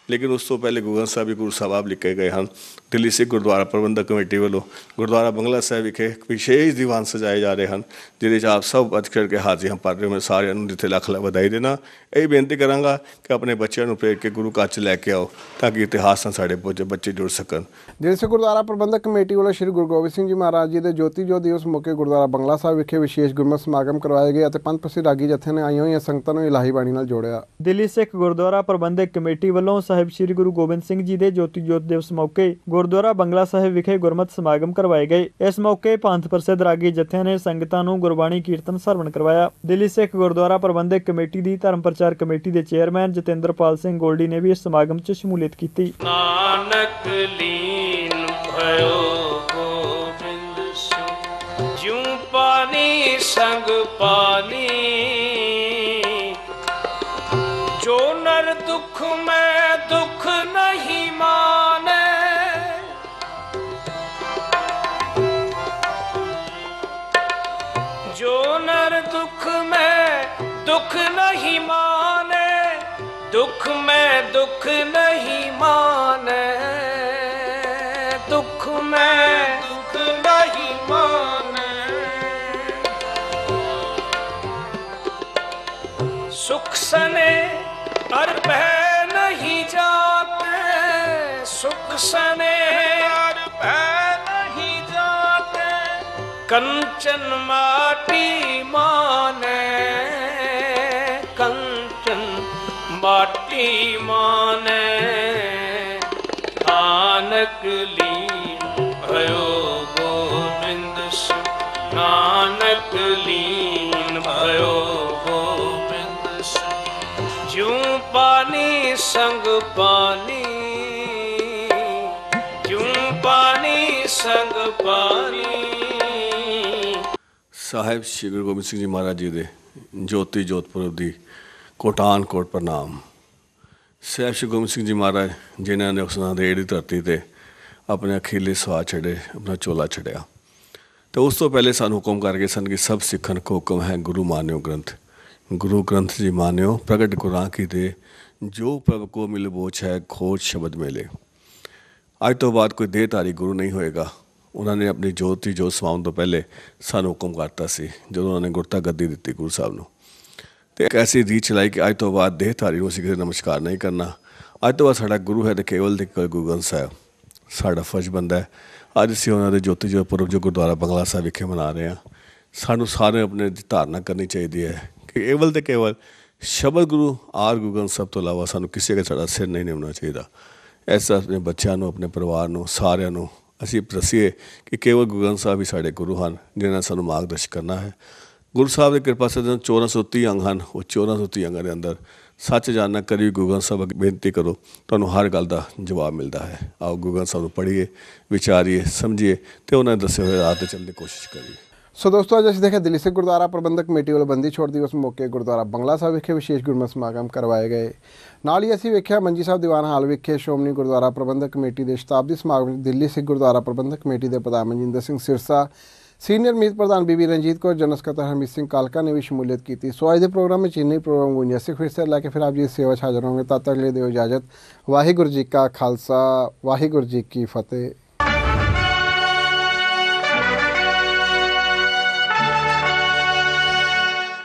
ਲੇਕਿਨ ਉਸ ਤੋਂ ਪਹਿਲੇ ਗੁਰੂ ਗ੍ਰੰਥ ਸਾਹਿਬ ਵੀ ਗੁਰੂ ਸਾਹਿਬ ਲਿਖੇ ਗਏ ਹਨ ਦਿੱਲੀ ਸਿੱਖ ਗੁਰਦੁਆਰਾ ਪ੍ਰਬੰਧਕ ਕਮੇਟੀ ਵੱਲੋਂ ਗੁਰਦੁਆਰਾ ਬੰਗਲਾ ਸਾਹਿਬ ਵਿਖੇ ਵਿਸ਼ੇਸ਼ ਦੀਵਾਨ ਸਜਾਏ ਜਾ ਰਹੇ ਹਨ ਜਿਹਦੇ 'ਚ ਆਪ ਸਭ ਵੱਧ ਚੜ੍ਹ ਕੇ ਹਾਜ਼ਰੀਆਂ ਭਰ ਰਹੇ ਹੋ ਮੈਂ ਸਾਰਿਆਂ ਨੂੰ ਜਿੱਥੇ ਲੱਖ ਲੱਖ ਵਧਾਈ ਦੇਣਾ ਇਹ ਬੇਨਤੀ ਕਰਾਂਗਾ ਕਿ ਆਪਣੇ ਬੱਚਿਆਂ ਨੂੰ ਪ੍ਰੇਰ ਕੇ ਗੁਰੂ ਘਰ 'ਚ ਲੈ ਕੇ ਆਓ ਤਾਂ ਕਿ ਇਤਿਹਾਸ ਨਾਲ ਸਾਡੇ ਬੱਚੇ ਜੁੜ ਸਕਣ ਦਿੱਲੀ ਸਿੱਖ ਗੁਰਦੁਆਰਾ ਪ੍ਰਬੰਧਕ ਕਮੇਟੀ ਵੱਲੋਂ ਸ੍ਰੀ ਗੁਰੂ ਗੋਬਿੰਦ ਸਿੰਘ ਜੀ ਮਹਾਰਾਜ ਜੀ ਦੇ ਜੋਤੀ ਜੋਤ ਦਿਵਸ ਮੌਕੇ ਗੁਰਦੁਆਰਾ ਬੰਗਲਾ ਸਾਹਿਬ ਵਿਖੇ ਵਿਸ਼ੇਸ਼ ਗੁਰਮਤਿ ਸਮਾਗਮ ਕਰਵਾਏ ਗਏ ਅਤੇ ਪੰਥ ਪ੍ਰਸਿੱਧ ਰਾਗੀ ਜਥੇ ਨੇ ਆਈਆਂ ਹੋਈਆਂ ਸੰਗਤਾਂ ਨੂੰ ਇਲਾਹੀ ਬਾਣੀ ਨਾਲ ਜੋੜਿਆ ਦਿੱਲੀ ਸਿੱਖ ਗੁਰਦੁਆਰਾ ਪ੍ਰਬੰਧਕ ਕਮੇਟੀ ਵੱਲੋਂ ਸਾਹਿਬ ਸ੍ਰੀ ਗੁਰੂ ਗੋਬਿੰਦ ਸਿੰਘ ਜੀ ਦੇ ਜੋਤੀ ਜੋਤ ਦਿਵਸ ਮੌਕੇ ਗੁਰਦੁਆਰਾ ਬੰਗਲਾ ਸਾਹਿਬ ਵਿਖੇ ਗੁਰਮਤਿ ਸਮਾਗਮ ਕਰਵਾਏ ਗਏ ਇਸ ਮੌਕੇ ਪੰਥ ਪ੍ਰਸਿੱਧ ਰਾਗੀ ਜਥਿਆਂ ਨੇ ਸੰਗਤਾਂ ਨੂੰ ਗੁਰਬਾਣੀ ਕੀਰਤਨ ਸਰਵਣ ਕਰਵਾਇਆ ਦਿੱਲੀ ਸਿੱਖ ਗੁਰਦੁਆਰਾ ਪ੍ਰਬੰਧਕ ਕਮੇਟੀ ਦੀ ਧਰਮ ਪ੍ਰਚਾਰ ਕਮੇਟੀ ਦੇ ਚੇਅਰਮੈਨ ਜਤਿੰਦਰਪਾਲ ਸਿੰਘ ਗੋਲਡੀ ਨੇ ਵੀ ਇਸ ਸਮਾਗਮ 'ਚ ਸ਼ਮੂਲੀਅਤ ਕੀਤੀ ਨਾਨਕ ਲੀਨ ਭਇਓ ਗੋਬਿੰਦ ਸਿੰਘ ਜਿਉ ਪਾਣੀ ਸੰਗ ਪਾਣੀ ਜੋ ਨਰ ਦੁਖ ਮੈਂ ਦੁਖ ਨਹੀਂ ਮਾਨੇ ਜੋ ਨਰ ਦੁਖ ਮੈਂ ਦੁਖ ਨਹੀਂ ਮਾਨੇ ਦੁਖ ਮੈਂ ਦੁਖ ਨਹੀਂ ਮਾਨੇ ਦੁਖ ਮੈਂ ਦੁਖ ਨਹੀਂ ਮਾਨੇ ਸੁਖ ਸਨੇ ਅਰ ਭੈ ਨਹੀਂ ਜਾਤੇ ਸੁਖ ਸਨੇ ਅਰ ਭੈ ਨਹੀਂ ਜਾਤੇ कंचन माटी माने कंचन माटी माने नानक लीन भयो गोविंद सिंह नानक लीन भयो गोविंद सिंह ज्यों पानी संग पानी ज्यों पानी संग पानी ਸਾਹਿਬ ਸ਼੍ਰੀ ਗੁਰੂ ਗੋਬਿੰਦ ਸਿੰਘ ਜੀ ਮਹਾਰਾਜ ਜੀ ਦੇ ਜੋਤੀ ਜੋਤ ਪੁਰਬ ਦੀ ਕੋਟਾਨ ਕੋਟ ਪ੍ਰਣਾਮ। ਸਾਹਿਬ ਸ਼੍ਰੀ ਗੋਬਿੰਦ ਸਿੰਘ ਜੀ ਮਹਾਰਾਜ ਜਿਨ੍ਹਾਂ ਨੇ ਉਸ ਨਾਂਦੇੜ ਦੀ ਧਰਤੀ ਤੇ ਆਪਣੇ ਅਖੀਰਲੇ ਸਵਾਸ ਛੱਡੇ, ਆਪਣਾ ਚੋਲਾ ਛੱਡਿਆ, ਤੇ ਉਸ ਤੋਂ ਪਹਿਲੇ ਸਾਨੂੰ ਹੁਕਮ ਕਰ ਗਏ ਸਨ ਕਿ ਸਭ ਸਿੱਖਣ ਕੋ ਹੁਕਮ ਹੈ ਗੁਰੂ ਮਾਨਿਓ ਗ੍ਰੰਥ। ਗੁਰੂ ਗ੍ਰੰਥ ਜੀ ਮਾਨਿਓ ਪ੍ਰਗਟ ਗੁਰਾਂ ਕੀ ਦੇ, ਜੋ ਪ੍ਰਭ ਕੋ ਮਿਲ ਬੋਝ ਹੈ ਖੋਜ ਸ਼ਬਦ ਮੇਲੇ। ਅੱਜ ਤੋਂ ਬਾਅਦ ਕੋਈ ਦੇਹਧਾਰੀ ਗੁਰੂ ਨਹੀਂ ਹੋਏਗਾ। ਉਹਨਾਂ ਨੇ ਆਪਣੀ ਜੋਤ ਦੀ ਜੋਤ ਸਮਾਉਣ ਤੋਂ ਪਹਿਲੇ ਸਾਨੂੰ ਹੁਕਮ ਕਰਤਾ ਸੀ ਜਦੋਂ ਉਹਨਾਂ ਨੇ ਗੁਰਤਾ ਗੱਦੀ ਦਿੱਤੀ ਗੁਰੂ ਸਾਹਿਬ ਨੂੰ, ਤੇ ਇੱਕ ਐਸੀ ਰੀਤ ਚਲਾਈ ਕਿ ਅੱਜ ਤੋਂ ਬਾਅਦ ਦੇਹਧਾਰੀ ਨੂੰ ਅਸੀਂ ਕਿਸੇ ਨਮਸਕਾਰ ਨਹੀਂ ਕਰਨਾ। ਅੱਜ ਤੋਂ ਬਾਅਦ ਸਾਡਾ ਗੁਰੂ ਹੈ ਤੇ ਕੇਵਲ ਤੇ ਕੇਵਲ ਗੁਰੂ ਗ੍ਰੰਥ ਸਾਹਿਬ। ਸਾਡਾ ਫਰਜ਼ ਬਣਦਾ ਹੈ, ਅੱਜ ਅਸੀਂ ਉਹਨਾਂ ਦੇ ਜੋਤੀ ਜੋਤ ਪੁਰਬ ਜੋ ਗੁਰਦੁਆਰਾ ਬੰਗਲਾ ਸਾਹਿਬ ਵਿਖੇ ਮਨਾ ਰਹੇ ਹਾਂ, ਸਾਨੂੰ ਸਾਰੇ ਆਪਣੇ ਦੀ ਧਾਰਨਾ ਕਰਨੀ ਚਾਹੀਦੀ ਹੈ ਕਿ ਕੇਵਲ ਤੇ ਕੇਵਲ ਸ਼ਬਦ ਗੁਰੂ ਆਰ ਗੁਰੂ ਗ੍ਰੰਥ ਸਾਹਿਬ ਤੋਂ ਇਲਾਵਾ ਸਾਨੂੰ ਕਿਸੇ ਦਾ ਸਾਡਾ ਸਿਰ ਨਹੀਂ ਨਿਵਣਾ ਚਾਹੀਦਾ। ਐਸਾ ਆਪਣੇ ਬੱਚਿਆਂ ਨੂੰ, ਆਪਣੇ ਪਰਿਵਾਰ ਨੂੰ, ਸਾਰਿਆਂ ਨੂੰ ਅਸੀਂ ਦੱਸੀਏ ਕਿ ਕੇਵਲ ਗੁਰੂ ਗ੍ਰੰਥ ਸਾਹਿਬ ਹੀ ਸਾਡੇ ਗੁਰੂ ਹਨ ਜਿਨ੍ਹਾਂ ਨੇ ਸਾਨੂੰ ਮਾਰਗਦਰਸ਼ਨ ਕਰਨਾ ਹੈ। ਗੁਰੂ ਸਾਹਿਬ ਦੀ ਕਿਰਪਾ ਸੇ 1430 ਅੰਗ ਹਨ, ਉਹ 1430 ਅੰਗਾਂ ਦੇ ਅੰਦਰ ਸੱਚ ਜਾਣਨਾ ਕਰੀ ਗੁਰੂ ਗ੍ਰੰਥ ਸਾਹਿਬ ਅੱਗੇ ਬੇਨਤੀ ਕਰੋ, ਤੁਹਾਨੂੰ ਹਰ ਗੱਲ ਦਾ ਜਵਾਬ ਮਿਲਦਾ ਹੈ। ਆਓ ਗੁਰੂ ਗ੍ਰੰਥ ਸਾਹਿਬ ਨੂੰ ਪੜ੍ਹੀਏ, ਵਿਚਾਰੀਏ, ਸਮਝੀਏ ਤੇ ਉਹਨਾਂ ਦੇ ਦੱਸੇ ਹੋਏ ਰਾਹ 'ਤੇ ਚੱਲਣ ਦੀ ਕੋਸ਼ਿਸ਼ ਕਰੀਏ। ਸੋ ਦੋਸਤੋ, ਅੱਜ ਅਸੀਂ ਦੇਖਿਆ ਦਿੱਲੀ ਸਿੱਖ ਗੁਰਦੁਆਰਾ ਪ੍ਰਬੰਧਕ ਕਮੇਟੀ ਵੱਲੋਂ ਬੰਦੀ ਛੋੜ ਦਿਵਸ ਮੌਕੇ ਗੁਰਦੁਆਰਾ ਬੰਗਲਾ ਸਾਹਿਬ ਵਿਖੇ ਵਿਸ਼ੇਸ਼ ਗੁਰਮਤਿ ਸਮਾਗਮ ਕਰਵਾਏ ਗਏ। ਨਾਲ ਹੀ ਅਸੀਂ ਵੇਖਿਆ ਮੰਜੀ ਸਾਹਿਬ ਦੀਵਾਨ ਹਾਲ ਵਿਖੇ ਸ਼੍ਰੋਮਣੀ ਗੁਰਦੁਆਰਾ ਪ੍ਰਬੰਧਕ ਕਮੇਟੀ ਦੇ ਸ਼ਤਾਬਦੀ ਸਮਾਗਮ ਵਿੱਚ ਦਿੱਲੀ ਸਿੱਖ ਗੁਰਦੁਆਰਾ ਪ੍ਰਬੰਧਕ ਕਮੇਟੀ ਦੇ ਪ੍ਰਧਾਨ ਮਨਜਿੰਦਰ ਸਿੰਘ ਸਿਰਸਾ, ਸੀਨੀਅਰ ਮੀਤ ਪ੍ਰਧਾਨ ਬੀਬੀ ਰਣਜੀਤ ਕੌਰ, ਜਨਰਲ ਸਕੱਤਰ ਹਰਮੀਤ ਸਿੰਘ ਕਾਲਕਾ ਨੇ ਵੀ ਸ਼ਮੂਲੀਅਤ ਕੀਤੀ। ਸੋ ਅੱਜ ਦੇ ਪ੍ਰੋਗਰਾਮ ਵਿੱਚ ਇੰਨੇ ਪ੍ਰੋਗਰਾਮ ਗੁੰਜਾਇਸ਼ ਫਿਰ ਸੇ ਲੈ ਕੇ ਫਿਰ ਆਪ ਜੀ ਦੀ ਸੇਵਾ 'ਚ ਹਾਜ਼ਰ ਹੋंगे। तब तक ले दियो इजाज़त। वाहिगुरू जी का खालसा, वाहिगुरू जी की फतेह।